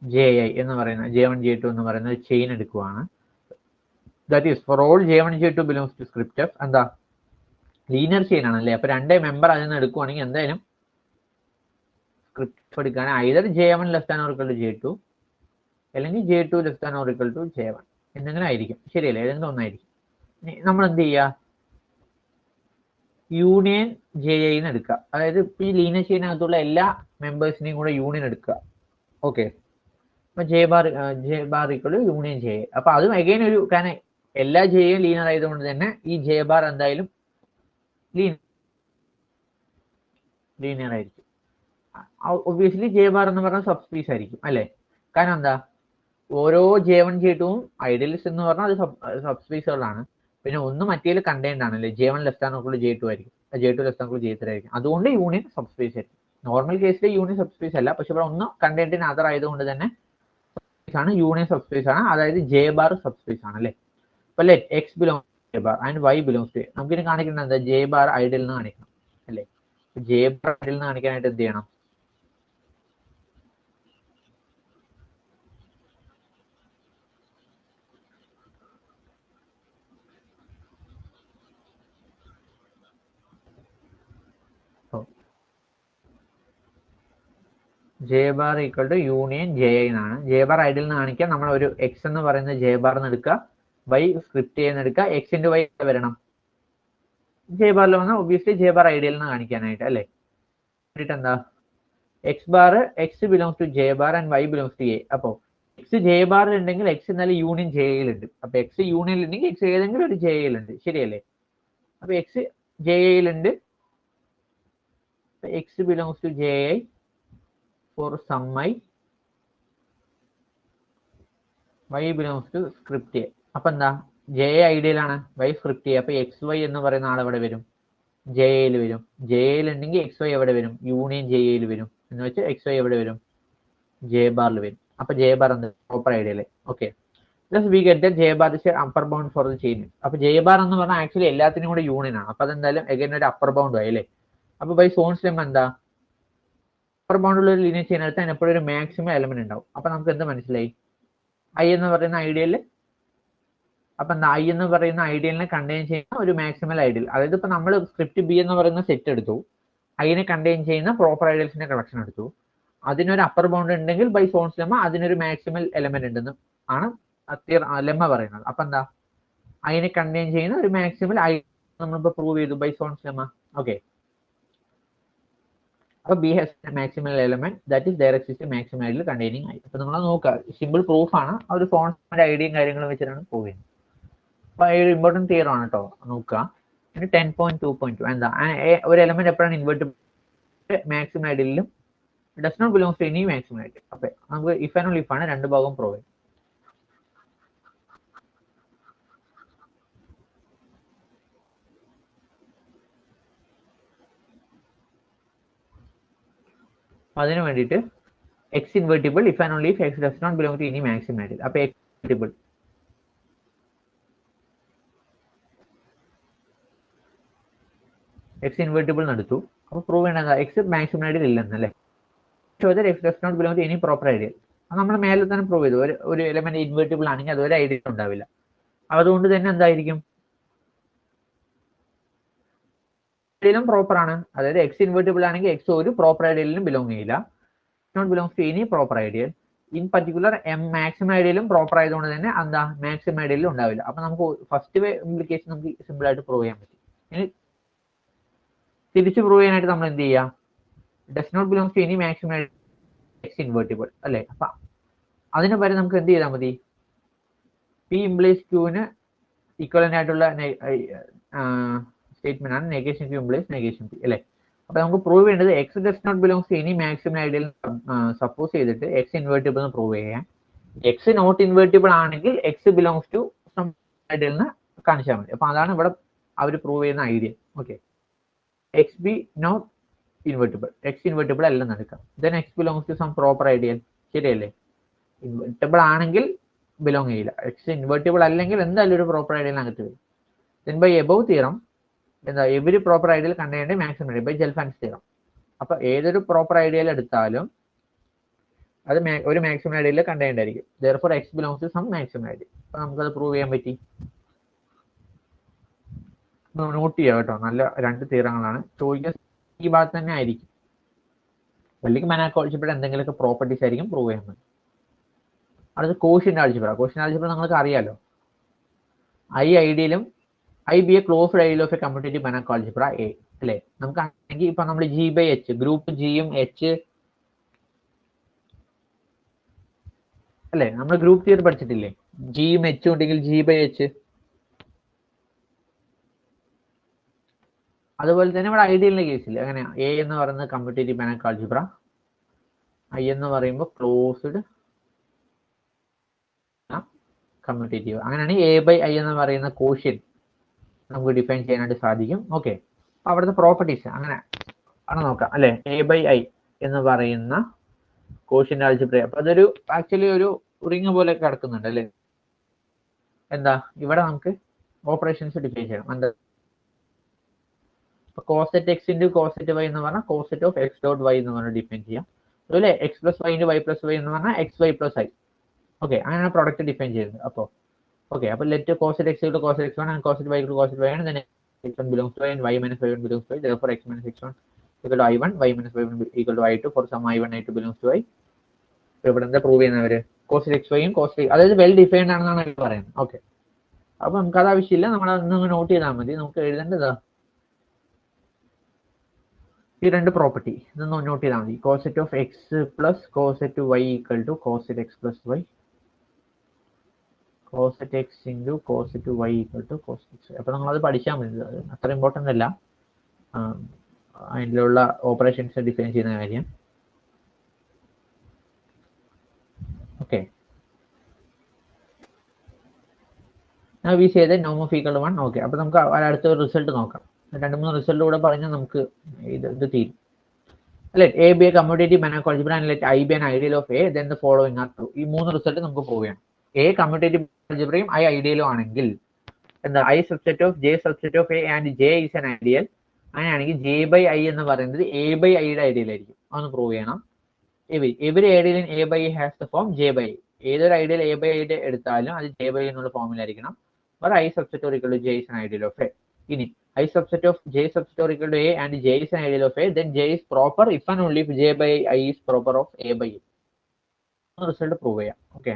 JI എന്ന് പറയുന്ന J1 J2 എന്ന് പറയുന്ന ഒരു ചെയിൻ എടുക്കുവാണ്. That is for all J1 J2 belongs to script F. എന്താ ലീനിയർ ചെയിൻ ആണല്ലേ, അപ്പൊ രണ്ടേ മെമ്പർ അതിൽ നിന്ന് എടുക്കുവാണെങ്കിൽ എന്തായാലും സ്ക്രിപ്റ്റ് എടുക്കാൻ either J1 less than or equal to J2 അല്ലെങ്കിൽ J2 less than or equal to J1 എന്തെങ്കിലും ആയിരിക്കും, ശരിയല്ലേ? ഏതെങ്കിലും ഒന്നായിരിക്കും. നമ്മൾ എന്ത് ചെയ്യുക, യൂണിയൻ JI എന്ന് എടുക്കുക. അതായത് ഈ ലീനിയർ ചെയിനകത്തുള്ള എല്ലാ മെമ്പേഴ്സിനെയും കൂടെ യൂണിയൻ എടുക്കുക. ഓക്കെ, അപ്പൊ J bar equal to union JI. അപ്പൊ അതും അഗൈൻ ഒരു, കാരണം എല്ലാ ജെയും ലീനിയർ ആയതുകൊണ്ട് തന്നെ ഈ J ബാർ എന്തായാലും ലീനിയർ ആയിരിക്കും. ഒബ്വിയസ്ലി J ബാർ എന്ന് പറഞ്ഞാൽ സബ്സ്പീസ് ആയിരിക്കും അല്ലെ? കാരണം എന്താ, ഓരോ J1 J2ഉം ഐഡിയൽസ് എന്ന് പറഞ്ഞാൽ അത് സബ്സ്പീസുകളാണ്. പിന്നെ ഒന്ന് മറ്റേതിൽ കണ്ടെയ്ൻഡ് ആണല്ലേ, J1 less than or J2 ആയിരിക്കും, J2 less than or J3 ആയിരിക്കും. അതുകൊണ്ട് യൂണിയൻ സബ്സ്പേസ് ആയിരിക്കും. നോർമൽ കേസിൽ യൂണിയൻ സബ്സ്പേസ് അല്ല, പക്ഷെ ഇവിടെ ഒന്ന് കണ്ടെയ്ൻഡ് ഇൻ അതർ ആയതുകൊണ്ട് തന്നെ ആണ് യൂണിയൻ സബ്സ്പേസ് ആണ്, അതായത് J ബാർ സബ്സ്പേസ് ആണ് അല്ലേ. അപ്പൊ let X belongs to J bar and Y belongs to A. നമുക്കിനി കാണിക്കുന്നത് എന്താ, J ബാർ ഐഡിയൽ എന്ന് കാണിക്കണം അല്ലേ. J ബാർ ഐഡിയൽ എന്ന് കാണിക്കാനായിട്ട് എന്ത് ചെയ്യണം, J bar equal to union JI എന്നാണ്. J ബാർ ഐഡിയൽ എന്ന് കാണിക്കാൻ നമ്മൾ ഒരു X എന്ന് പറയുന്ന J ബാർ എന്ന് എടുക്കുക, Y സ്ക്രിപ്റ്റ് ചെയ്യുന്ന എടുക്കുക, X ഇൻറ്റു Y വരണം. J ബാറിൽ വന്നാൽ ഒബ്വിയസ്ലി J ബാർ ഐഡിയൽ എന്ന് കാണിക്കാനായിട്ട് അല്ലേ. എന്താ X bar X belongs to J bar and Y belongs to A. അപ്പോൾ X J ബാറിൽ ഉണ്ടെങ്കിൽ X എന്നാലും യൂണിയൻ JIയിൽ ഉണ്ട്. അപ്പൊ X യൂണിയനിൽ ഉണ്ടെങ്കിൽ X ഏതെങ്കിലും ഒരു JIയിൽ ഉണ്ട്, ശരിയല്ലേ? അപ്പൊ X JIയിൽ ഉണ്ട്, X belongs to JI for some I, Y belongs to script A. അപ്പൊ എന്താ, JI ഐഡിയൽ ആണ്, Y സ്ക്രിപ്റ്റ് A. അപ്പൊ XY എന്ന് പറയുന്ന ആൾ എവിടെ വരും, JIയിൽ വരും. JIയിൽ ഉണ്ടെങ്കിൽ XY എവിടെ വരും, യൂണിയൻ JIയിൽ വരും. എന്ന് വെച്ചാൽ XY എവിടെ വരും, J ബാറിൽ വരും. അപ്പൊ J ബാർ എന്ത്, proper ideal. Okay, plus we get J bar is upper bound for the chain. അപ്പൊ J ബാർ എന്ന് പറഞ്ഞാൽ ആക്ച്വലി എല്ലാത്തിനും കൂടെ യൂണിയൻ ആണ്. അപ്പൊ അതെന്തായാലും എഗൈൻ ഒരു അപ്പർ ബൗണ്ട് ആയി അല്ലേ. അപ്പൊ ബൈ സോൺസ് ലെമ്മ എന്താ, അപ്പർ ബൗണ്ടുള്ള ഒരു ലീനിയർ ചെയിൻ എടുത്താൽ എപ്പോഴും ഒരു മാക്സിമം എലമെന്റ് ഉണ്ടാവും. അപ്പൊ നമുക്ക് എന്ത് മനസ്സിലായി, I എന്ന് പറയുന്ന ഐഡിയല്, അപ്പൊ എന്താ I എന്ന് പറയുന്ന ഐഡിയലിനെ കണ്ടെയ്ൻ ചെയ്യുന്ന ഒരു മാക്സിമൽ ഐഡിയൽ. അതായത് ഇപ്പൊ നമ്മൾ സ്ക്രിപ്റ്റ് B എന്ന് പറയുന്ന സെറ്റ് എടുത്തു, ഐനെ കണ്ടെയ്ൻ ചെയ്യുന്ന പ്രോപ്പർ ഐഡിയൽസിന്റെ കളക്ഷൻ എടുത്തു, അതിനൊരു അപ്പർ ബൗണ്ട് ഉണ്ടെങ്കിൽ ബൈ സോൺസ് ലെമ്മ അതിനൊരു മാക്സിമൽ എലമെന്റ് ഉണ്ടെന്ന് ആണ് ലെമ്മ പറയുന്നത്. അപ്പൊ എന്താ, ഐനെ കണ്ടെയ്ൻ ചെയ്യുന്ന ഒരു മാക്സിമൽ ഐ നമ്മളിപ്പോ പ്രൂവ് ചെയ്തു ബൈ സോൺസ് ലെമ്മ. ഓക്കെ, അപ്പോൾ B has a maximal element that is there exist maximum ideal containing I. അപ്പോൾ നിങ്ങൾ നോക്കുക, സിമ്പിൾ പ്രൂഫാണ്, ആ ഒരു ഫോണിന്റെ ഐഡിയയും കാര്യങ്ങളും വെച്ചിട്ടാണ് പ്രൂവ് ചെയ്യുന്നത്. അപ്പോൾ ഈ ഒരു ഇമ്പോർട്ടൻറ്റ് തിയറം ആണ് കേട്ടോ, നോക്കുക. ഇനി 10.2.2 എന്താ, ഒരു എലമെന്റ് എപ്പോഴാണ് ഇൻവേർട്ടിബിൾ? മാക്സിമം ഐഡിയലിലും does not belongs to any maximum ideal. അപ്പോൾ നമുക്ക് ഇഫ് ആൻഡ് ഓൺലി ഇഫ് ആണ്, രണ്ട് ഭാഗം പ്രൂവ് ചെയ്യും. അതിന് വേണ്ടിയിട്ട് x invertible if and only if x does not belong to any maximum ideal. അപ്പോൾ എക്സ് ഇൻവേർട്ടിബിൾ എക്സ് ഇൻവേർട്ടിബിൾ നടത്തു. അപ്പോൾ പ്രൂവ് ചെയ്യണത് എക്സ് മാക്സിമം ഐഡിയൽ ഇല്ലെന്നല്ലേ. Show that x does not belong to any proper ideal. അത് നമ്മൾ മേലെ തന്നെ prove ചെയ്തു. ഒരു എലമെന്റ് ഇൻവേർട്ടിബിൾ ആണെങ്കിൽ അത് ഒരു ഐഡിയൽ ഉണ്ടാവില്ല. അതുകൊണ്ട് തന്നെ എന്തായിരിക്കും, ഐഡിയലും പ്രോപ്പർ ആണ്. അതായത് എക്സ് ഇൻവേർട്ടിബിൾ ആണെങ്കിൽ എക്സ് ഒരു പ്രോപ്പർ ഐഡിയലിനും ബിലോങ് ചെയ്യില്ല. Not belongs to any proper ideal. In particular maximum ഐഡിയലും പ്രോപ്പർ ആയതുകൊണ്ട് തന്നെ എന്താ മാക്സിമം ഐഡിയലും ഉണ്ടാവില്ല. അപ്പൊ നമുക്ക് ഫസ്റ്റ് ഇംപ്ലിക്കേഷൻ നമുക്ക് സിമ്പിൾ ആയിട്ട് പ്രൂവ് ചെയ്യാൻ പറ്റും. ഇനി തിരിച്ച് പ്രൂവ് ചെയ്യാനായിട്ട് നമ്മൾ എന്ത് ചെയ്യുക, does not belongs to any maximum ideal X invertible അല്ലേ. അപ്പൊ അതിന് പകരം നമുക്ക് എന്ത് ചെയ്താൽ മതി, പി ഇംപ്ലീസ് ക്യൂവിന് ഈക്വലന്റ് ആയിട്ടുള്ള സ്റ്റേറ്റ്മെന്റ് ആണ് negation Q implies negation P അല്ലേ. അപ്പൊ നമുക്ക് പ്രൂവ് ചെയ്യേണ്ടത് X does not belongs to any maximum ideal suppose ചെയ്തിട്ട് എക്സ് ഇൻവേർട്ടിബിൾ എന്ന് പ്രൂവ് ചെയ്യാൻ. എക്സ് നോട്ട് ഇൻവേർട്ടിബിൾ ആണെങ്കിൽ എക്സ് ബിലോങ്സ് ടു സം ഐഡിയലിന് കാണിച്ചാൽ മതി. അപ്പൊ അതാണ് ഇവിടെ അവർ പ്രൂവ് ചെയ്യുന്ന idea. Okay, X B not invertible, X invertible അല്ലെന്ന് എടുക്കാം. Then X belongs to some proper ideal, ശരിയല്ലേ. ഇൻവേർട്ടിബിൾ ആണെങ്കിൽ ബിലോങ് ചെയ്യില്ല, എക്സ് ഇൻവേർട്ടിബിൾ അല്ലെങ്കിൽ എന്തായാലും ഒരു പ്രോപ്പർ ഐഡിയലിനകത്ത് വരും. ദെൻ ബൈ എബവ് തിയറം എന്താ, every proper ideal contained maximum ideal by Gelfand's theorem. അപ്പൊ ഏതൊരു പ്രോപ്പർ ഐഡിയൽ എടുത്താലും അത് ഒരു മാക്സിമം ഐഡിയൽ കണ്ടെയ്ൻഡ് ആയിരിക്കും. therefore x belongs to some maximum ideal. അപ്പൊ നമുക്കത് പ്രൂവ് ചെയ്യാൻ പറ്റി. നോട്ട് ചെയ്യാം കേട്ടോ, നല്ല രണ്ട് തിയറങ്ങളാണ്. ചോദിക്കാൻ ഈ ഭാഗത്ത് തന്നെ ആയിരിക്കും, അല്ലെങ്കിൽ മാനാക്ക് ആൾജിബ്ര എന്തെങ്കിലുമൊക്കെ പ്രോപ്പർട്ടീസ് ആയിരിക്കും പ്രൂവ് ചെയ്യുന്നത്. അടുത്ത് കോഷ്യന്റ് ആൾജിബ്ര. കോഷ്യന്റ് ആൾജിബ്ര നിങ്ങൾക്ക് അറിയാലോ, ഐ ഐഡിയലും I be a closed ideal of a commutative മാനാക്ക് ആൾജിബ്ര എ അല്ലേ. നമുക്ക് ആണെങ്കിൽ ഇപ്പൊ നമ്മൾ ജി ബൈ എച്ച്, ഗ്രൂപ്പ് ജിയും എച്ച് അല്ലേ, നമ്മൾ ഗ്രൂപ്പ് തിയറി പഠിച്ചിട്ടില്ലേ, ജിയും എച്ചും ഉണ്ടെങ്കിൽ ജി ബൈ എച്ച്. അതുപോലെ തന്നെ ഇവിടെ ഐഡിയലിന്റെ കേസിൽ അങ്ങനെ എ എന്ന് പറയുന്നത് കമ്മ്യൂട്ടേറ്റീവ് മാനാക്ക് ആൾജിബ്ര, ഐ എന്ന് പറയുമ്പോൾ ക്ലോസ്ഡ് കമ്മ്യൂട്ടേറ്റീവ്. അങ്ങനെയാണെങ്കിൽ എ ബൈ ഐ എന്ന് പറയുന്ന കോഷ്യൻ നമുക്ക് ഡിഫൈൻ ചെയ്യാനായിട്ട് സാധിക്കും. ഓക്കെ, അവിടുത്തെ പ്രോപ്പർട്ടീസ് അങ്ങനെ ആണ് നോക്കാം അല്ലെ. എ ബൈ ഐ എന്ന് പറയുന്ന കോഷ്യന്റ് ആൾജിബ്ര, അപ്പൊ അതൊരു ആക്ച്വലി ഒരു റിങ് പോലെ കിടക്കുന്നുണ്ട് അല്ലേ. എന്താ ഇവിടെ നമുക്ക് ഓപ്പറേഷൻസ് ഡിഫൈൻ ചെയ്യണം. എന്താ, coset X into coset Y എന്ന് പറഞ്ഞാൽ coset of X dot Y എന്ന് പറഞ്ഞാൽ ഡിഫൈൻ ചെയ്യാം. അതുപോലെ X plus Y into Y plus Y എന്ന് പറഞ്ഞാൽ X Y plus I. Okay, അങ്ങനെയാണ് പ്രോഡക്റ്റ് ഡിഫൈൻ ചെയ്യുന്നത്. അപ്പോൾ ഓക്കെ, അപ്പോൾ let coset X into coset X one and coset Y into coset Y ആണ്. then x1 belongs to y and y minus y1 belongs to y. Therefore x minus x1 equal to i1, y minus y1 equal to i2 for some i1 i2 belongs to y. ഇവിടെ എന്താ prove ചെയ്യുന്നവര്, coset X വൈയും coset, അതായത് well defined ആണെന്നാണ് അവർ പറയുന്നത്. Okay, അപ്പൊ നമുക്ക് അത് ആവശ്യമില്ല, നമ്മൾ അതൊന്ന് നോട്ട് ചെയ്താൽ മതി. നമുക്ക് എഴുതേണ്ടതാ ഈ രണ്ട് പ്രോപ്പർട്ടി, ഇതൊന്ന് നോട്ട് ചെയ്താൽ മതി. Coset of X plus coset Y equal to coset X plus Y, coset X into coset Y equal to coset X Y. അപ്പൊ നമ്മളത് പഠിച്ചാൽ മതി, അത്ര ഇമ്പോർട്ടൻ്റ് അല്ല അതിലുള്ള ഓപ്പറേഷൻസ് ഡിഫൈൻ ചെയ്യുന്ന കാര്യം. ഓക്കെ, വി സേ ദാറ്റ് നോം ഓഫ് ഈക്വൽ ടു 1. ഓക്കെ, അപ്പൊ നമുക്ക് അടുത്ത റിസൾട്ട് നോക്കാം. 2-3 റിസൾട്ട് കൂടെ പറഞ്ഞാൽ നമുക്ക് ഇത് തീരും. Let A be a commutative Banach algebra and let I be an ideal of A, then the following are true. ഈ മൂന്ന് റിസൾട്ട് നമുക്ക് പ്രൂവ് ചെയ്യണം. A കമ്മ്യൂട്ടേറ്റീവ് ആൾജിബ്രയും I ഐഡിയലും ആണെങ്കിൽ എന്താ, I subset of J subset of A and J is an ideal. അങ്ങനെയാണെങ്കിൽ J by I എന്ന് പറയുന്നത് A ബൈ ഐയുടെ ഐഡിയൽ ആയിരിക്കും. അതൊന്ന് പ്രൂവ് ചെയ്യണം. Every ideal in A by I has the form J by I. ഏതൊരു ideal A by ഐയുടെ എടുത്താലും അത് J ബൈ I എന്നുള്ള ഫോമിലായിരിക്കണം. or I subset or equal to J is an ideal of A. ഇനി I subset of J subset or equal to A and J is an ideal of A, then J is proper if and only if J by I is proper of A by I. Result prove ചെയ്യാം. Okay.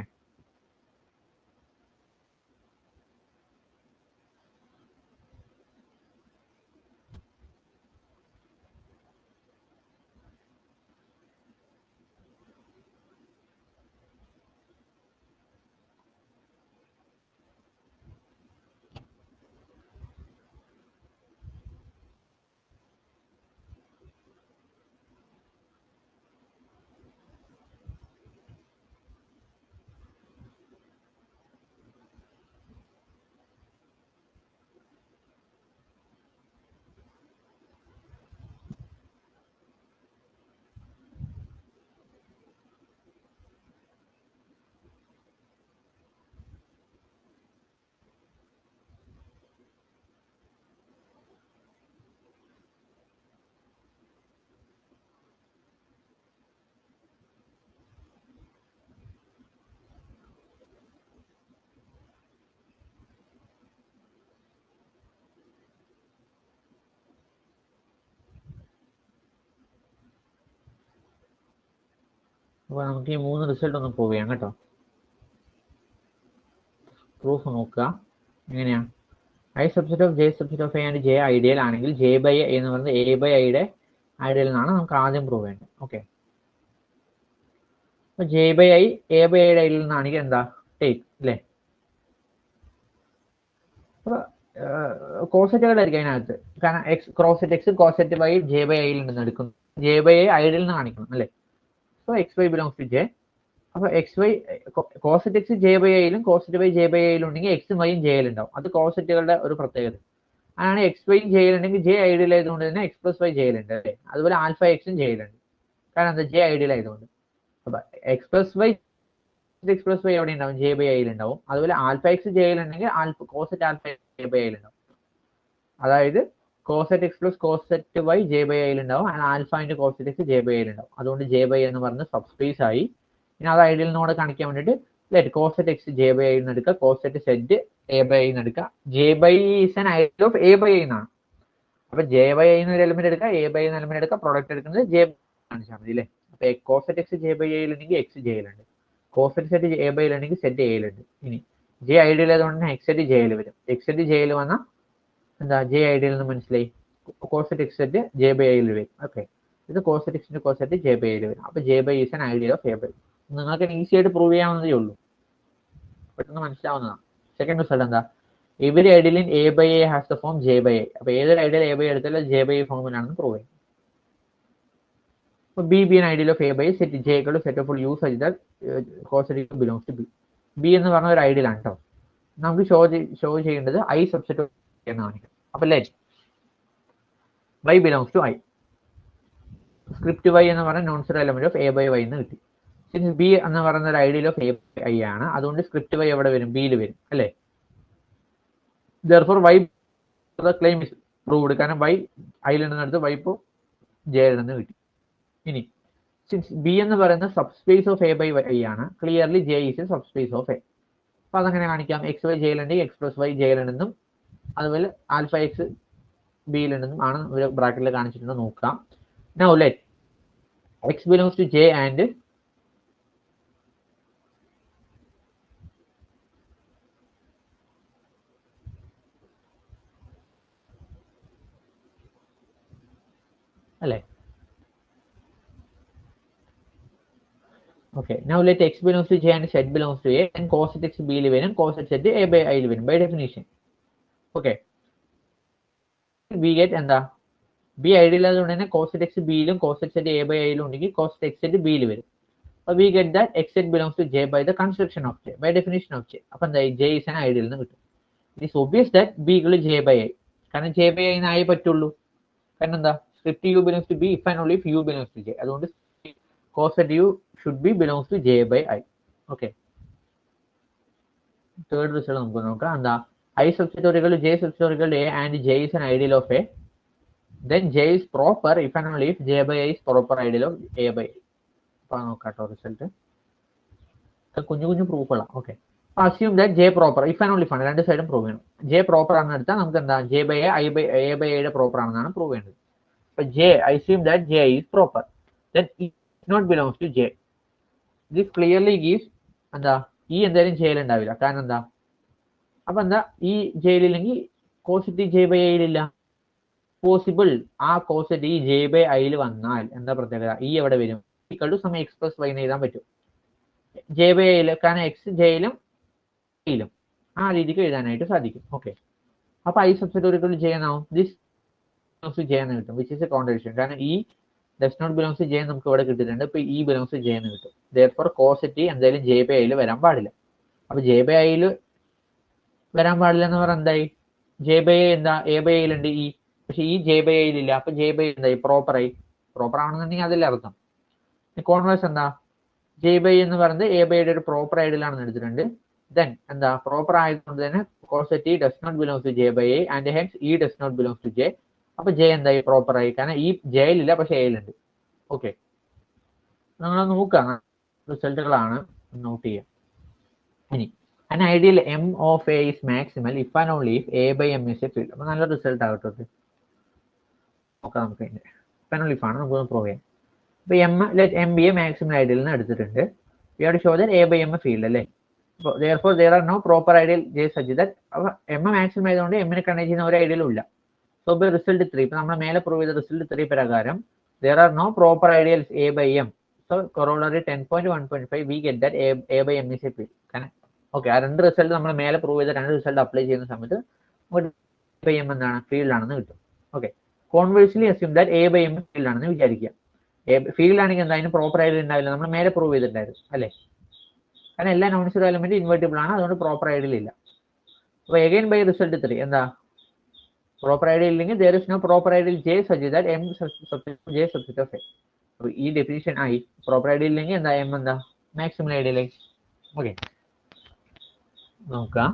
അപ്പോൾ നമുക്ക് ഈ 3 result ഒന്ന് prove ചെയ്യാം കേട്ടോ. Proof നോക്കുക എങ്ങനെയാ. I subset of J subset of A and J ideal ആണെങ്കിൽ ജെ ബൈ എ എന്ന് പറയുന്നത് എ ബൈ ഐയുടെ ഐഡിയൽ എന്നാണ് നമുക്ക് ആദ്യം പ്രൂവ് ചെയ്യേണ്ടത്. ഓക്കെ, അപ്പോൾ J by I A by ഐയുടെ ഐഡിയൽ നിന്നാണെങ്കിൽ എന്താ ടേക്ക് അല്ലേ. അപ്പോൾ കോസെറ്റുകളായിരിക്കും അതിനകത്ത്, കാരണം x coset x coset y J by ഐയിൽ നിന്ന് എടുക്കുന്നു. ജെ ബൈ ഐ ഐഡിയൽ നിന്ന് കാണിക്കണം അല്ലേ. So x y belongs to J. അപ്പോൾ x y coset x J by ഐയിലും കോസെറ്റ് വൈ ജെ ബൈ ഐയിലും ഉണ്ടെങ്കിൽ എക്സും വൈയും ജെയിൽ ഉണ്ടാവും. അത് കോസെറ്റുകളുടെ ഒരു പ്രത്യേകത. അങ്ങനെ എക്സ് വൈയും ജെയിലുണ്ടെങ്കിൽ ജെ ഐഡിയൽ ആയതുകൊണ്ട് തന്നെ എക്സ് പ്ലസ് വൈ ജെയിലുണ്ട് അല്ലേ. അതുപോലെ ആൽഫ എക്സും ജെയിലുണ്ട്, കാരണം എന്താ ജെ ഐഡിയൽ ആയതുകൊണ്ട്. അപ്പൊ എക്സ് പ്ലസ് വൈ എവിടെ ഉണ്ടാവും, ജെ ബൈ ഐയിൽ ഉണ്ടാവും. അതുപോലെ ആൽഫ എക്സ് ജെയിലുണ്ടെങ്കിൽ കോസെറ്റ് ആൽഫ ജെ ബൈ ഐയിൽ ഉണ്ടാവും. അതായത് coset X plus coset y J by ഐയിൽ ഉണ്ടാവും, alpha into coset x J by ഐയിൽ ഉണ്ടാവും. അതുകൊണ്ട് ജെ ബൈ എന്ന് പറഞ്ഞ് സബ്സ്പേസ് ആയി. ഇനി അത് ഐഡിയൽ നോട് കാണിക്കാൻ വേണ്ടിയിട്ട് coset x J by I എന്ന് എടുക്കുക, coset z A by I എന്ന് എടുക്കുക. J by is an ideal of A by I എന്നാണ്. അപ്പൊ ജെ ബൈ ഐ എന്നൊരു എലിമെന്റ് എടുക്കുക, എ ബൈ എന്ന എലിമെന്റ് എടുക്കുക, പ്രൊഡക്റ്റ് എടുക്കുന്നത് ജെ കാണിച്ചാൽ മതി അല്ലേ. അപ്പൊ കോസെറ്റ് എക്സ് ജെ ബൈ ഐയിലുണ്ടെങ്കിൽ എക്സ് ജെയിലുണ്ട്, കോസെറ്റ് സെറ്റ് എ ബൈ ഐയിലുണ്ടെങ്കിൽ സെറ്റ് എയിലുണ്ട്. ഇനി ജെ ഐഡിയൽ ആയതുകൊണ്ട് തന്നെ എക്സ് സെറ്റ് ജെയിൽ വരും. എക്സ് സെറ്റ് ജെയിൽ വന്നാൽ എന്താ ജെ ഐഡിയൽ എന്ന് മനസ്സിലായി. Coset X set J by ഐയിൽ വരും. ഓക്കെ, ഇത് കോസെറ്റ് എക്സിന്റെ കോസെറ്റ് ജെ ബൈ ഐയിൽ വരും. അപ്പൊ J by is an ideal of A by. നിങ്ങൾക്ക് ഈസി ആയിട്ട് പ്രൂവ് ചെയ്യാവുന്നതേ ഉള്ളൂ, പെട്ടെന്ന് മനസ്സിലാവുന്നതാണ്. സെക്കൻഡ് റിസൾട്ട് എന്താ, every ideal in A by A has the form J by A. അപ്പൊ ഏതൊരു ഐഡിയൽ എ ബൈ എടുത്താലും ജെ ബൈ എ ഫോമിലാണെന്ന് പ്രൂവ് ചെയ്യും. അപ്പൊ B an ideal of A by set J equal to set of u such that coset belongs to B. B എന്ന് പറഞ്ഞ ഒരു ideal ആണ് കേട്ടോ. നമുക്ക് ഷോ ചെയ്യേണ്ടത് ഐ സബ്സെറ്റ് എന്ന് കാണിക്കാം. അപ്പൊ let y belongs to I. Script y എന്ന് പറഞ്ഞ non zero element of A by y എന്ന് കിട്ടി. സിൻസ് ബി എന്ന് പറയുന്ന ഒരു ideal of A by I ആണ്, അതുകൊണ്ട് സ്ക്രിപ്റ്റ് വൈ എവിടെ വരും, ബിയിൽ വരും അല്ലേ. therefore y the claim is proved, കാരണം y ഐയിൽ നിന്നെടുത്ത് y ഇപ്പോൾ ജെയിൽ നിന്ന് കിട്ടി. ഇനി സിൻസ് ബി എന്ന് പറയുന്ന subspace of A by I ആണ്, clearly J is a subspace of A. അപ്പൊ അതങ്ങനെ കാണിക്കാം. എക്സ് വൈ ജെയിലുണ്ടെങ്കിൽ എക്സ് പ്ലസ് വൈ ജെയിലുണ്ടെന്നും അതുപോലെ ആൽഫ എക്സ് ബിയിലുണ്ടെന്നും ആണ് ഒരു ബ്രാക്കറ്റിൽ കാണിച്ചിട്ടുണ്ട്. നോക്കാം. Now let x belongs to J and അല്ലേ. Okay, now let x belongs to j and z belongs to a, and cosec x b യിൽ വരും, cosec z a by I യിൽ വരും by definition. Okay, we get എന്താ b ideal ആയതുകൊണ്ട് തന്നെ cosec x b യിലും cosec z a by I യിലും ഉണ്ടെങ്കിൽ cosec x z b യിൽ വരും. അപ്പോൾ we get that x z belongs to j by the construction of j, by definition of j. അപ്പോൾ എന്താ j is an ideal എന്ന് കിട്ടും. It is obvious that b equal to j by I, കാരണം j by I ന് ആയി പറ്റുള്ളൂ. കാരണം എന്താ script u belongs to b if and only if u belongs to j. അതുകൊണ്ട് cosec u should be belongs to j by I. Okay, third result നമുക്ക് നോക്കാം. എന്താ I substitute equal to j substitute equal to a and j is an ideal of a, then j is proper if and only if j by I is proper ideal of a by I. അപ്പോൾ നോക്കാട്ടോ result, കുഞ്ഞു കുഞ്ഞു പ്രൂഫുകളാണ്. Okay, assume that j proper if and only if ആണ്, രണ്ട് സൈഡും prove ചെയ്യണം. j proper ആണെന്ന് എടുത്താൽ നമുക്ക് എന്താ j by I by a by I യുടെ പ്രോപ്പർ ആണെന്നാണ് പ്രൂവ് ചെയ്യേണ്ടത്. അപ്പോൾ j assume that j is proper, then it not belongs to j. This clearly gives എന്താ ഈ എന്തായാലും ജെയിൽ ഉണ്ടാവില്ല, കാരണം എന്താ അപ്പൊ എന്താ ഈ ജെയിലില്ലെങ്കിൽ കോസെറ്റ് ജെ ബൈ ഐയിലില്ല. പോസിബിൾ ആ കോസെറ്റ് ഈ ജെ ബൈ ഐയിൽ വന്നാൽ എന്താ പ്രത്യേകത, ഈ എവിടെ വരും, equal to some x plus Y എന്ന് എഴുതാൻ പറ്റും ജെ ബൈ ഐയിൽ, കാരണം എക്സ് ജെയിലും യിലും ആ രീതിക്ക് എഴുതാനായിട്ട് സാധിക്കും. ഓക്കെ, അപ്പൊ ഐ സബ്സ്റ്റിറ്റ്യൂട്ട് ജെ എന്നാവും, ദിസ് ജെ എന്ന് കിട്ടും, വിച്ച് ഇസ് എ കോൺട്രഡിക്ഷൻ. കാരണം ഈ does not belongs to j നമുക്ക് ഇവിടെ കിട്ടിയിട്ടുണ്ട്. ഇപ്പൊ ഈ belongs to j എന്ന് കിട്ടും. therefore cosec എന്തായാലും j by I യിൽ വരാൻ പാടില്ല. അപ്പൊ j by I യിൽ വരാൻ പാടില്ല എന്ന് പറഞ്ഞാൽ എന്തായി, j by I എന്താ a by I യിലുണ്ട് ഈ, പക്ഷെ ഈ j by I യിലില്ല. അപ്പൊ j by I എന്തായി പ്രോപ്പർ ആയി. പ്രോപ്പർ ആണെന്നുണ്ടെങ്കിൽ അതിൽ അർത്ഥം. കോൺവേഴ്സ് എന്താ j by I എന്ന് പറയുന്നത് a by I യുടെ ഒരു പ്രോപ്പർ ഐഡിയൽ ആണെന്ന് എടുത്തിട്ടുണ്ട്. then എന്താ പ്രോപ്പർ ആയതുകൊണ്ട് തന്നെ cosec does not belongs to j by I and hence e does not belongs to j. അപ്പൊ ജെ എന്തായി പ്രോപ്പർ ആയി, കാരണം ഈ ജെയിലില്ല പക്ഷെ എയിലുണ്ട്. ഓക്കെ, നമ്മൾ നോക്കാം റിസൾട്ടുകളാണ്, നോട്ട് ചെയ്യാം. ഇനി an ideal m of a is maximal if and only if a by m is a field. അപ്പൊ നല്ല റിസൾട്ട് ആകട്ടെ. നോക്കാം നമുക്ക് if and only if ആണ് നമുക്ക് പ്രൂവ് ചെയ്യാം. ഇപ്പോൾ M be a maximum ideal നിന്ന് എടുത്തിട്ടുണ്ട്. We have to show that A by M field അല്ലേ. അപ്പോൾ therefore there are no proper ideal J such that M maximum ആയതുകൊണ്ട് എമ്മിനെ കണക്ട് ചെയ്യുന്ന ഒരു ഐഡിയലും ഇല്ല. സോ ബൈ റിസൾട്ട് 3, ഇപ്പൊ നമ്മൾ മേലെ പ്രൂവ് ചെയ്ത റിസൾട്ട് 3 പ്രകാരം there are no proper ideals A by M. So corollary 10.1.5 we get that A by M is a field. Okay, ആ രണ്ട് റിസൾട്ട് നമ്മൾ മേലെ പ്രൂവ് ചെയ്ത രണ്ട് റിസൾട്ട് അപ്ലൈ ചെയ്യുന്ന സമയത്ത് A by M എന്താണ് ഫീൽഡ് ആണെന്ന് കിട്ടും. Okay, conversely assume that A by M field ആണെന്ന് വിചാരിക്കുക. ഫീൽഡ് ആണെങ്കിൽ എന്താ അതിന് പ്രോപ്പർ ഐഡിയൽ ഉണ്ടാവില്ല, നമ്മൾ മേലെ പ്രൂവ് ചെയ്തിട്ടുണ്ടായിരുന്നു അല്ലേ. കാരണം എല്ലാ നോൺ സീറോ എലമെന്റ് ഇൻവേർട്ടിബിൾ ആണ്, അതുകൊണ്ട് പ്രോപ്പർ ഐഡിയൽ ഇല്ല. അപ്പോൾ എഗൈൻ ബൈ റിസൾട്ട് 3 എന്താ പ്രോപ്പർ ഐഡിയൽ ഇല്ലെങ്കിൽ there is no proper ideal J such that M subset J subset of A. അപ്പോൾ ഈ ഡെഫിനിഷൻ ആയി. പ്രോപ്പർ ഐഡിയൽ ഇല്ലെങ്കിൽ എന്താ എം എന്താ മാക്സിമം ഐഡിയൽ. ഓക്കെ, നോക്കാം.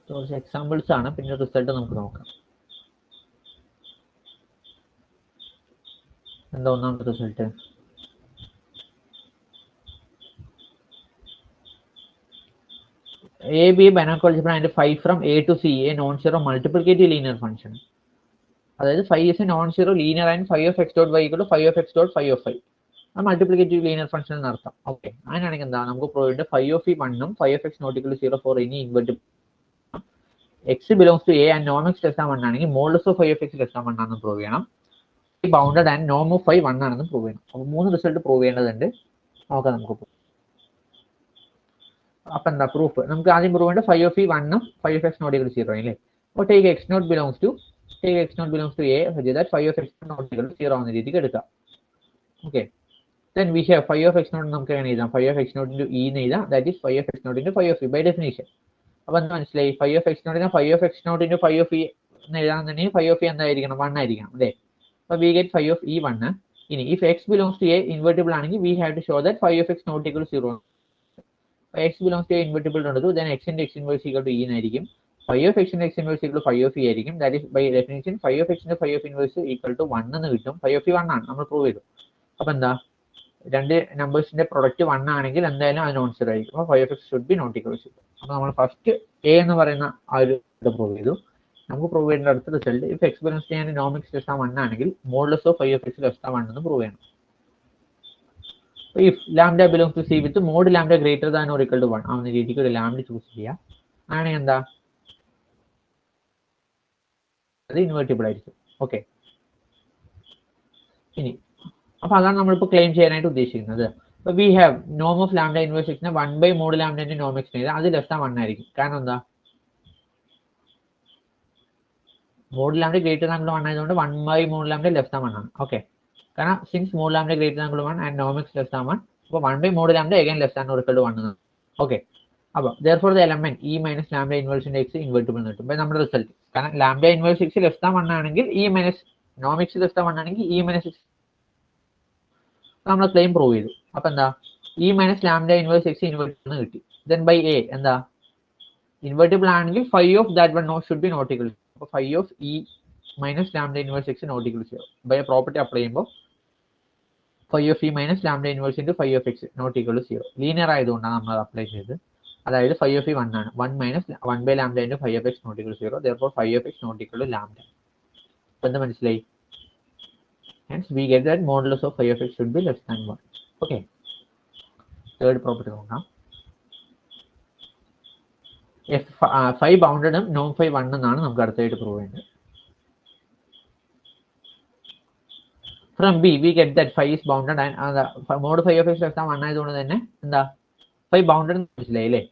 കുറച്ച് എക്സാമ്പിൾസ് ആണ്, പിന്നെ റിസൾട്ട് നമുക്ക് നോക്കാം. എന്താ ഒന്നാമത്തെ result? A B binomial algebra and 5 from A to C a non zero multiplicative linear function. അതായത് 5 is a non zero linear and 5 of x dot y equal to 5 of x dot 5 of 5. അത് multiplicative linear function എന്നർത്ഥം. Okay, അങ്ങനെയാണെങ്കിൽ എന്താ നമുക്ക് prove ചെയ്യേണ്ടത് 5 of e 1 ഉം 5 of x not equal to 0 for any invertible x belongs to a and norm x less than 1 ആണെങ്കിൽ modulus of 5 of x less than 1 ആണെന്ന് prove ചെയ്യണം. Bounded and norm of 5 1 ആണെന്ന് prove ചെയ്യണം. അപ്പോൾ 3 result prove ചെയ്യേണ്ടതുണ്ട്. നോക്കാം നമുക്ക്. അപ്പൊ എന്താ പ്രൂഫ്? നമുക്ക് ആദ്യം പ്രൂവ് ചെയ്യേണ്ടത് 5 of e 1 ഉം 5 of x not equal to 0 അല്ലേ. അപ്പോൾ take x not belongs to a such that 5 of x not equal to 0 എന്ന രീതിക്ക് എടുക്കാം. Okay, then we have 5 of x not നമുക്ക് എങ്ങനെ എഴുതാം? 5 of x not into e എന്ന് എഴുതാം. that is 5 of x not into 5 of e by definition. അപ്പൊ എന്താ മനസ്സിലായി? 5 of x not 5 of x not into 5 of e എന്ന് എഴുതാന്നുണ്ടെങ്കിൽ 5 of e എന്തായിരിക്കണം? 1 ആയിരിക്കണം അല്ലേ. അപ്പൊ we get 5 of e 1. ഇനി if x belongs to a invertible ആണെങ്കിൽ we have to show that 5 of x not equal to 0. x belongs to a invertible ഉണ്ടോ, then x into x inverse equal to e എന്നായിരിക്കും. 5 of x into x inverse equal to 5 of e ആയിരിക്കും. that is by definition 5 of x into 5 of inverse equal to 1 എന്ന് കിട്ടും. 5 of e 1 ആണ്, നമ്മൾ prove ചെയ്തു. അപ്പൊ എന്താ രണ്ട് നമ്പേഴ്സിന്റെ പ്രൊഡക്റ്റ് 1 ആണെങ്കിൽ എന്തായാലും അത് നോൺ സീറോ ആയിരിക്കും. അപ്പോൾ 5 of x should be not equal to 0. അപ്പോൾ നമ്മൾ ഫസ്റ്റ് എ എന്ന് പറയുന്ന ആ ഒരു പ്രൂവ് ചെയ്തു. നമുക്ക് പ്രൂവ് ചെയ്യേണ്ട അടുത്ത result if x belongs to A and നോം എക്സ് ലെസ് ദാൻ 1 ആണെങ്കിൽ modulus of 5 of x less than 1 എന്ന് പ്രൂവ് ചെയ്യണം. If lambda belongs to C with mod lambda greater than or equal to 1 ആവുന്ന രീതിക്ക് ഒരു lambda choose ചെയ്യാം. അങ്ങനെയാണെങ്കിൽ എന്താ അത് ഇൻവേർട്ടിബിൾ ആയിരിക്കും. ഓക്കെ, ഇനി അപ്പൊ അതാണ് നമ്മളിപ്പോൾ ക്ലെയിം ചെയ്യാനായിട്ട് ഉദ്ദേശിക്കുന്നത്. അപ്പൊ വി ഹാവ് നോം ഓഫ് ലാംഡ ഇൻവേഴ്സ് എക്സിനെ 1 ബൈ മോഡ് ലാംഡ ഇൻറ്റു നോം എക്സ് ചെയ്താൽ അത് ലെസ് ദാൻ 1 ആയിരിക്കും. കാരണം എന്താ മോഡ് ലാംഡ ഗ്രേറ്റർ ദാൻ 1 ആയതുകൊണ്ട് 1 by mod lambda less than 1 ആണ്. ഓക്കെ, കാരണം since mod lambda greater than 1 and നോം എക്സ് ലെസ് ദാൻ 1, അപ്പോൾ 1 by mod lambda again less than or equal to 1 ആണ്. ഓക്കെ, അപ്പോൾ therefore the element e minus lambda ഇൻവേഴ്സിന്റെ x invertible എന്ന് കിട്ടും. അപ്പോൾ നമ്മുടെ റിസൾട്ട് കാരണം lambda inverse x less than 1 ആണെങ്കിൽ e മൈനസ് നോം എക്സ് ലെസ് ദാൻ 1 ആണെങ്കിൽ e മൈനസ് എക്സ് നമ്മൾ ക്ലെയിം പ്രൂവ് ചെയ്തു. അപ്പൊ എന്താ e minus lambda inverse x invertible എന്ന് കിട്ടി. ദെൻ ബൈ എ എന്താ ഇൻവേർട്ടിബിൾ ആണെങ്കിൽ 5 of that one should be not equal. അപ്പോൾ 5 of e minus lambda inverse x not equal 0. By property apply ചെയ്യുമ്പോൾ 5 of e minus lambda inverse into 5 of x not equal 0. Linear ആയതുകൊണ്ടാണ് നമ്മൾ apply ചെയ്തത്. അതായത് 5 of E 1 ആണ്. 1 minus 1 by lambda into 5 of x not equal 0. therefore 5 of x not equal lambda. അപ്പോൾ എന്താ മനസ്സിലായി? Hence we get that modulus of 5 of x should be less than 1. Okay. Third property നോക്കാം. If 5 bounded ഉം നോം 5 1 എന്നാണ് നമുക്ക് അടുത്തായിട്ട് prove ചെയ്യേണ്ടത്. From B we get that 5 is bounded and mod 5 of x less than 1 ആയതുകൊണ്ട് തന്നെ എന്താ 5 bounded മനസ്സിലായി അല്ലേ.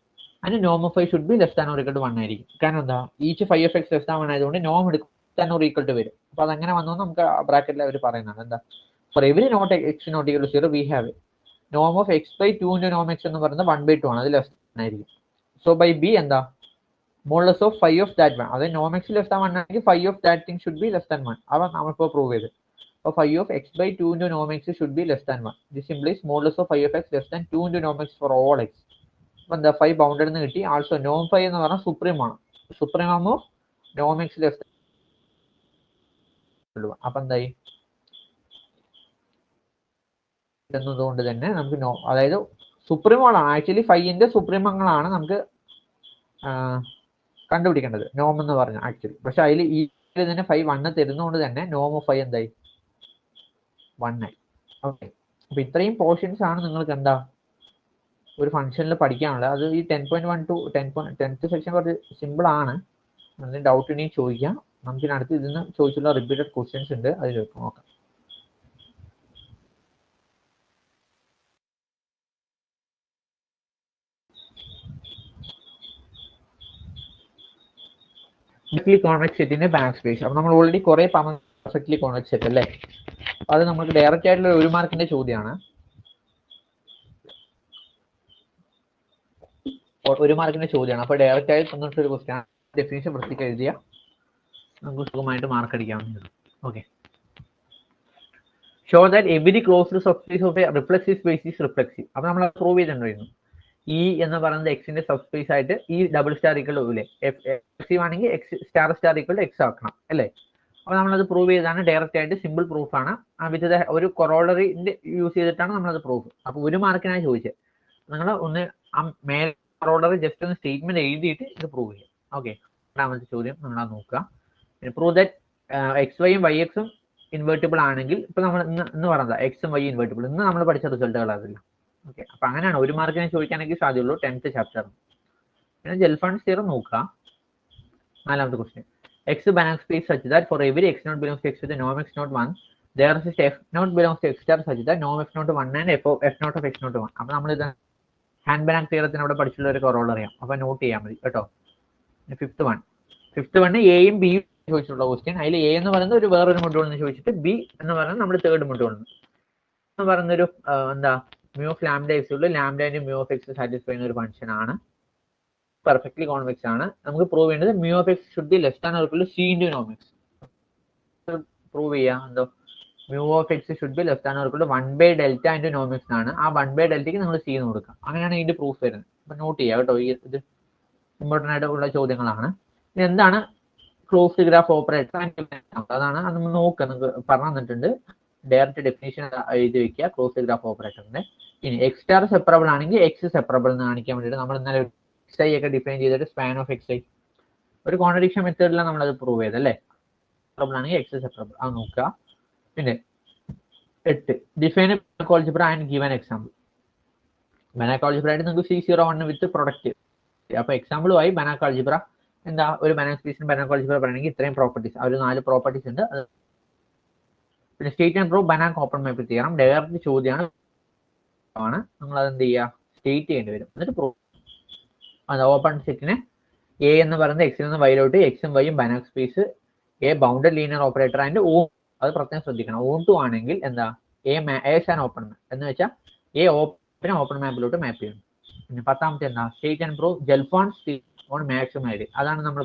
അതിന് നോം of 5 should be less than or equal to 1 ആയിരിക്കും. കാരണം എന്താ each 5 of x less than 1 ആയതുകൊണ്ട് നോം എടുക്കും or equal to വരും. അപ്പൊ അതങ്ങനെ വന്നു നമുക്ക് ബ്രാക്കറ്റിൽ അവർ പറയുന്നതാണ് എന്താ for every not x not equal to 0 we have നോം ഓഫ് എക്സ് ബൈ 2 ഇൻറ്റു നോം എക്സ് എന്ന് പറയുന്നത് 1/2 ആണ്. അത് ലെസ് ആയിരിക്കും. സോ ബൈ ബി എന്താ മോഡുലസ് ഓഫ് 5 ഓഫ് ദാറ്റ് 1. അതായത് നോം എക്സ് ലെസ് ദാൻ 1 ആണെങ്കിൽ 5 of that thing should be less than 1. അവ നമ്മളിപ്പോൾ പ്രൂവ് ചെയ്ത്. അപ്പോൾ 5 ഓഫ് എക്സ് ബൈ 2 ഇൻറ്റു നോം x should be less than 1. This implies modulus of 5 of x less than 2 into നോം x for all x. അപ്പൊ എന്താ phi bounded എന്ന് കിട്ടി. ആൾസോ നോം ഫൈ എന്ന് പറഞ്ഞാൽ സുപ്രീം ആണ്. സുപ്രീം ആകുമ്പോൾ നോം എക്സ് ലെസ്. അപ്പൊ എന്തായി എന്നതുകൊണ്ട് തന്നെ നമുക്ക് നോ, അതായത് സുപ്രീമോളാണ് ആക്ച്വലി ഫൈന്റെ സുപ്രീമങ്ങളാണ് നമുക്ക് കണ്ടുപിടിക്കേണ്ടത് നോം എന്ന് പറഞ്ഞ ആക്ച്വലി. പക്ഷെ അതിൽ ഈ തന്നെ ഫൈ 1 തരുന്നതുകൊണ്ട് തന്നെ നോം ഓഫ് ഫൈ എന്തായി 1 ആയി. ഓക്കെ, അപ്പൊ ഇത്രയും പോർഷൻസ് ആണ് നിങ്ങൾക്ക് എന്താ ഒരു ഫംഗ്ഷനിൽ പഠിക്കാനുള്ളത്. അത് ഈ 10.1 to 10th സെക്ഷൻ കുറച്ച് സിമ്പിൾ ആണ്. അതിന് ഡൗട്ട് ഉണ്ടെങ്കിൽ ചോദിക്കാം. നമുക്ക് അടുത്ത് ഇതിന് ചോദിച്ചുള്ള റിപ്പീറ്റഡ് ക്വസ്റ്റ്യൻസ് ഉണ്ട്, അതിൽ നോക്കാം. പെർഫെക്റ്റ്ലി കോൺവെക്സ് സെറ്റിന്റെ ബാക്ക് സ്പേസ്. അപ്പൊ നമ്മൾ ഓൾറെഡി കുറെ പറഞ്ഞു പെർഫെക്റ്റ്ലി കോൺവെക്സ് സെറ്റ് അല്ലേ. അത് നമുക്ക് ഡയറക്റ്റ് ആയിട്ടുള്ള 1 മാർക്കിന്റെ ചോദ്യമാണ്. 1 മാർക്കിന്റെ ചോദ്യമാണ്. അപ്പൊ ഡയറക്റ്റ് ആയി തന്നിട്ട് ഒരു ക്വസ്റ്റ്യൻ ഡെഫിനിഷൻ വൃത്തിക്ക് എഴുതിയ നമുക്ക് സുഖമായിട്ട് മാർക്ക് അടിക്കാവുന്നതാണ്. Okay, show that every closed subspace of a reflexive space is reflexive. അപ്പൊ നമ്മൾ പ്രൂവ് ചെയ്തിട്ടുണ്ടായിരുന്നു. ഇ എന്ന് പറയുന്നത് എക്സിന്റെ സബ്സ്പേസ് ആയിട്ട് ഈ double star equal to F ആണെങ്കിൽ x star star equal to x ആക്കണം അല്ലേ. അപ്പൊ നമ്മളത് പ്രൂവ് ചെയ്താണ്. ഡയറക്റ്റ് ആയിട്ട് സിമ്പിൾ പ്രൂഫ് ആണ്. വിത്ത് ഒരു കൊറോളറിന്റെ യൂസ് ചെയ്തിട്ടാണ് നമ്മളത് പ്രൂഫ്. അപ്പൊ 1 മാർക്കിനാണ് ചോദിച്ചത്. നിങ്ങൾ ഒന്ന് ആ മേൽ കൊറോളറി ജസ്റ്റ് ഒന്ന് സ്റ്റേറ്റ്മെന്റ് എഴുതിയിട്ട് ഇത് പ്രൂവ് ചെയ്യാം. ഓക്കെ, രണ്ടാമത്തെ ചോദ്യം നമ്മൾ നോക്കുക. പ്രൂവ് ദാറ്റ് എക്സ് വൈയും വൈ എക്സും ഇൻവേർട്ടിബിൾ ആണെങ്കിൽ ഇപ്പൊ നമ്മൾ ഇന്ന് പറഞ്ഞത് എക്സും വൈ ഇൻവേർട്ടിബിൾ, ഇന്ന് നമ്മൾ പഠിച്ച റിസൾട്ടുകൾ അതില്ല. ഓക്കെ, അപ്പൊ അങ്ങനെയാണ് 1 മാർക്കിനെ ചോദിക്കാനെങ്കിൽ സാധ്യതയുള്ളൂ 10th ചാപ്റ്റർ. പിന്നെ ജെൽഫാൻസ് തിയറം നോക്കുക. 4ാമത്തെ question, x Banach space such that for every x not belongs to x with നോം x not 1 there is f not belongs to x star such that norm f not 1 and f not of x not 1. അപ്പൊ നമ്മൾ ഇത് hand ബാനാക് തിയറത്തിന് അവിടെ പഠിച്ചുള്ള ഒരു കൊറോൾ അറിയാം. അപ്പൊ not ചെയ്യാൻ മതി കേട്ടോ. ഫിഫ്ത്ത് വൺ എയും ബിയും ചോദിച്ചിട്ടുള്ള ക്വസ്റ്റ്യൻ. അതിൽ എ എന്ന് പറയുന്നത് ഒരു വേറൊരു മൊഡ്യൂളിൽ നിന്ന് ചോദിച്ചിട്ട് ബി എന്ന് പറയുന്നത് നമ്മുടെ തേർഡ് മൊഡ്യൂളിൽ നിന്ന് എന്ന് പറയുന്നൊരു എന്താ മ്യൂ ഓഫ് ലാംഡ എക്സ് ഉള്ളു. Lambda and mu of X satisfy ചെയ്യുന്ന ഒരു ഫംഗ്ഷൻ ആണ്. പെർഫെക്റ്റ്ലി കോൺവെക്സ് ആണ്. നമുക്ക് പ്രൂവ് ചെയ്യേണ്ടത് mu of x should be less than or equal to C into നോം എക്സ്. പ്രൂവ് ചെയ്യാം എന്തോ mu of x should be less than or equal to 1 by delta into നോം x ആണ്. ആ 1 by ഡെൽറ്റയ്ക്ക് നിങ്ങൾ സി എന്ന് കൊടുക്കാം. അങ്ങനെയാണ് ഇതിന്റെ പ്രൂഫ് വരുന്നത്. അപ്പൊ നോട്ട് ചെയ്യാം കേട്ടോ. ഈ ഇത് ഇമ്പോർട്ടൻ്റ് ആയിട്ടുള്ള ചോദ്യങ്ങളാണ്. ഇനി എന്താണ് ക്ലോസ്ഡ് ഗ്രാഫ് ഓപ്പറേറ്റർ? അതാണ് അത് നമ്മൾ നോക്കുക. നിങ്ങൾക്ക് പറഞ്ഞു തന്നിട്ടുണ്ട്. ഡയറക്റ്റ് ഡെഫിനേഷൻ എഴുതി വെക്കുക ക്ലോസ്ഡ് ഗ്രാഫ് ഓപ്പറേറ്ററിന്റെ. ഇനി എക്സ് സ്റ്റാർ സെപ്പറബിൾ ആണെങ്കിൽ എക്സ് സെപ്പറബിൾ എന്ന് കാണിക്കാൻ വേണ്ടിയിട്ട് നമ്മൾ ഇന്നലെ എക്സ് ഐ ഒക്കെ ഡിഫൈൻ ചെയ്തിട്ട് സ്പാൻ ഓഫ് എക്സ് ഐ ഒരു കോൺട്രഡിക്ഷൻ മെത്തേഡിലാണ് നമ്മളത് പ്രൂവ് ചെയ്തല്ലേ. സെപ്പറബിൾ ആണെങ്കിൽ എക്സ് സെപ്പറബിൾ അത് നോക്കുക. പിന്നെ 8 define Banach algebra and given example. Banach algebra ആയിട്ട് നിങ്ങൾക്ക് C01 വിത്ത് പ്രൊഡക്റ്റ്. അപ്പൊ എക്സാമ്പിളുമായി ബാനാക് ആൾജിബ്ര എന്താ ഒരു ബാനാക് സ്പേസിന് ബാനാക് ആൾജിബ്ര പറയണമെങ്കിൽ ഇത്രയും പ്രോപ്പർട്ടീസ്, അവർ 4 പ്രോപ്പർട്ടീസ് ഉണ്ട്. പിന്നെ state and prove Banach open map theorem direct ചോദ്യമാണ്. നിങ്ങൾ അത് എന്ത് ചെയ്യുക, സ്റ്റേറ്റ് ചെയ്യേണ്ടി വരും. എന്നിട്ട് പ്രൂവ് അത് ഓപ്പൺ സെറ്റിന് എ എന്ന് പറയുന്നത് എക്സിൽ നിന്ന് വൈയിലോട്ട് എക്സും വൈയും Banach space a bounded linear operator and ഓ, അത് പ്രത്യേകം ശ്രദ്ധിക്കണം. ഓൺ2 ആണെങ്കിൽ എന്താ എ ആൻ ഓപ്പൺ മാപ്പ് എന്ന് വെച്ചാൽ എ ഓപ്പൺ മാപ്പിലോട്ട് മാപ്പ് ചെയ്യണം. പിന്നെ 10ാമത്തെ എന്താ state and prove Gelfand's on maximum ideal. അതാണ് നമ്മൾ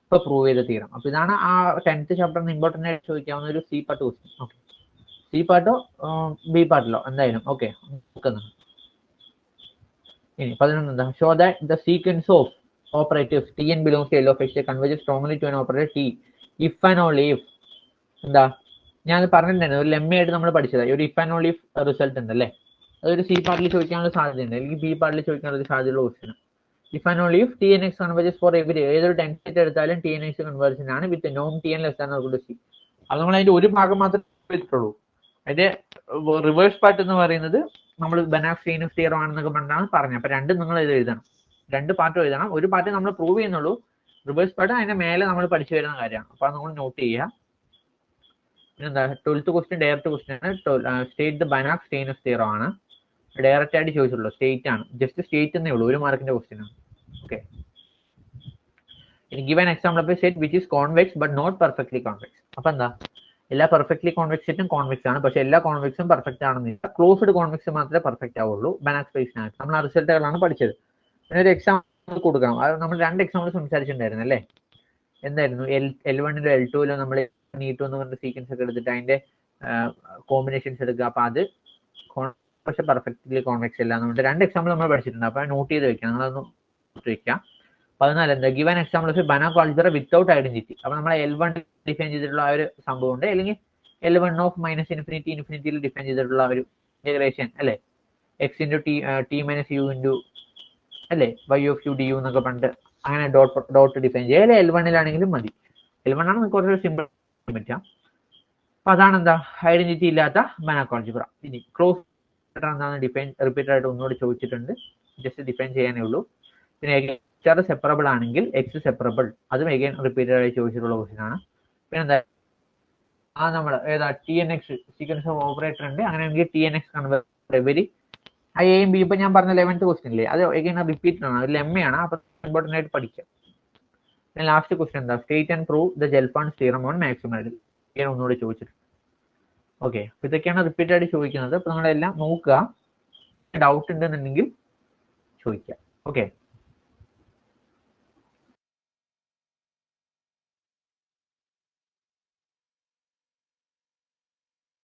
ഇപ്പൊ പ്രൂവ് ചെയ്ത തീരം. അപ്പൊ ഇതാണ് ആ 10th ചാപ്റ്ററിന് ഇമ്പോർട്ടൻ്റ് ആയിട്ട് ചോദിക്കാവുന്ന ഒരു C part question. Okay, C പാർട്ടോ ബി പാർട്ടിലോ എന്തായാലും ഓക്കെ നോക്കുന്നത്. ഇനി 11 എന്താ show that the sequence of operators T N belongs to L of x converge strongly to an operator T if and only if. എന്താ ഞാൻ പറഞ്ഞിട്ടുണ്ടായിരുന്നു ഒരു ലെമ്മയായിട്ട് നമ്മൾ പഠിച്ചത് ഒരു if and only if result ഉണ്ടല്ലേ. അതൊരു സി പാർട്ടിൽ ചോദിക്കാനുള്ള സാധ്യതയുണ്ട്, അല്ലെങ്കിൽ ബി പാർട്ടിൽ ചോദിക്കാനുള്ള സാധ്യതയുള്ള question. If and only if T N x converges for every, ഏതൊരു 10 സെറ്റ് എടുത്താലും ടി എൻ എക്സ് കൺവേർജൻ ആണ് വിത്ത് നോം T N less than or equal to C. അത് നമ്മൾ അതിന്റെ ഒരു ഭാഗം മാത്രമേ എടുത്തിട്ടുള്ളൂ. അതിന്റെ റിവേഴ്സ് പാർട്ട് എന്ന് പറയുന്നത് നമ്മൾ ബാനാക് സ്റ്റെയ്നസ് തിയറം ആണെന്നൊക്കെ പറഞ്ഞാണ് പറഞ്ഞത്. അപ്പൊ രണ്ടും നിങ്ങൾ ഇത് എഴുതണം, 2 പാർട്ടും എഴുതണം. ഒരു പാർട്ട് നമ്മൾ പ്രൂവ് ചെയ്യുന്നുള്ളൂ, റിവേഴ്സ് പാർട്ട് അതിന്റെ മേലെ നമ്മൾ പഠിച്ചു വരുന്ന കാര്യമാണ്. അപ്പൊ അത് നമ്മൾ നോട്ട് ചെയ്യുക. പിന്നെന്താ 12th ക്വസ്റ്റ്യൻ ഡയറക്റ്റ് ക്വസ്റ്റ്യൻ ആണ്. State the Banach Steinhaus theorem ആണ്. ഡയറക്റ്റ് ആയിട്ട് ചോദിച്ചുള്ളൂ, സ്റ്റേറ്റ് ആണ്, ജസ്റ്റ് സ്റ്റേറ്റ് എന്നേ ഉള്ളൂ, 1 മാർക്കിന്റെ ക്വസ്റ്റ്യൻ ആണ്. ഓക്കെ, ഇനി given example of a set which is convex but not perfectly convex. അപ്പൊ എന്താ എല്ലാ പെർഫെക്റ്റ്ലി കോൺവെക്സ് സെറ്റും കോൺവെക്സ് ആണ്, പക്ഷെ എല്ലാ കോൺവെക്സും പെർഫെക്റ്റ് ആണെന്നില്ല. ക്ലോസ്ഡ് കോൺവെക്സ് മാത്രമേ പെർഫെക്റ്റ് ആവുള്ളൂ ബാനാക് സ്പേസിനകത്ത്. നമ്മൾ ആ റിസൾട്ടുകളാണ് പഠിച്ചത്. പിന്നെ ഒരു എക്സാമ്പിൾ കൊടുക്കണം. അത് നമ്മൾ 2 എക്സാമ്പിൾ സംസാരിച്ചിട്ടുണ്ടായിരുന്നു അല്ലേ. എന്തായിരുന്നു L1 L2 നമ്മൾ E2 എന്ന് പറഞ്ഞ സീക്വൻസ് ഒക്കെ എടുത്തിട്ട് അതിന്റെ കോമ്പിനേഷൻസ് എടുക്കുക. അപ്പൊ അത് പക്ഷെ പെർഫെക്റ്റ്ലി കോൺവെക്സ് അല്ല എന്നുകൊണ്ട് 2 എക്സാമ്പിൾ നമ്മൾ പഠിച്ചിട്ടുണ്ട്. അപ്പോൾ നോട്ട് ചെയ്ത് വെക്കാം, നിങ്ങളതൊന്ന് വെക്കാം. 14 എന്താ given example of Banach algebra without identity. അപ്പോൾ നമ്മളെ L1 ഡിഫൈൻ ചെയ്തിട്ടുള്ള ആ ഒരു സംഭവം ഉണ്ട്, അല്ലെങ്കിൽ L1 ഓഫ് മൈനസ് ഇൻഫിനിറ്റി ഇൻഫിനിറ്റിയിൽ ഡിഫൈൻ ചെയ്തിട്ടുള്ള ഒരു ഇന്റഗ്രേഷൻ അല്ലേ, x into T minus U into അല്ലേ y of U D U എന്നൊക്കെ പറഞ്ഞിട്ട് അങ്ങനെ ഡോട്ട് ഡിഫൈൻ ചെയ്യുക. അല്ലെങ്കിൽ L1 മതി. L1 ആണ് കുറച്ച് സിമ്പിൾ പറ്റാം. അപ്പൊ അതാണ് എന്താ ഐഡന്റിറ്റി ഇല്ലാത്ത ബനാക് ആൾജിബ്ര. ഇനി ക്ലോസ് എന്താണ് ഡിഫൈൻ റിപ്പീറ്റഡ് ആയിട്ട് ഒന്നുകൂടി ചോദിച്ചിട്ടുണ്ട്, ജസ്റ്റ് ഡിഫൈൻ ചെയ്യാനേ ഉള്ളൂ. പിന്നെ എക്സ് സെപ്പറബിൾ ആണെങ്കിൽ എക്സ് സെപ്പറബിൾ, അതും എഗൈൻ റിപ്പീറ്റഡ് ആയി ചോദിച്ചിട്ടുള്ള ക്വസ്റ്റ്യൻ ആണ്. പിന്നെ എന്താ നമ്മൾ ഏതാ TNX സീക്വൻസ് ഓഫ് ഓപ്പറേറ്റർ ഉണ്ട്, അങ്ങനെയാണെങ്കിൽ TNX കൺവേർട്ട് വെരി ഐ എയും ബി. ഇപ്പൊ ഞാൻ പറഞ്ഞ 11th ക്വസ്റ്റ്യൻ ഇല്ലേ, അത് എഗൈൻ റിപ്പീറ്റഡ് ആണ്, അതിൽ എം എ ആണ്. അപ്പൊ ഇമ്പോർട്ടന്റ് ആയിട്ട് പഠിക്കാം. പിന്നെ ലാസ്റ്റ് ക്വസ്റ്റ്യൻ എന്താ state and prove the Gelfand's theorem on maximum ideal, ഇങ്ങനെ ഒന്നുകൂടി ചോദിച്ചിട്ടുണ്ട്. ഓക്കെ, അപ്പൊ ഇതൊക്കെയാണ് റിപ്പീറ്റ് ആയിട്ട് ചോദിക്കുന്നത്. അപ്പൊ നിങ്ങളെല്ലാം നോക്കുക, ഡൗട്ട് ഉണ്ടെന്നുണ്ടെങ്കിൽ ചോദിക്കാം. ഓക്കെ.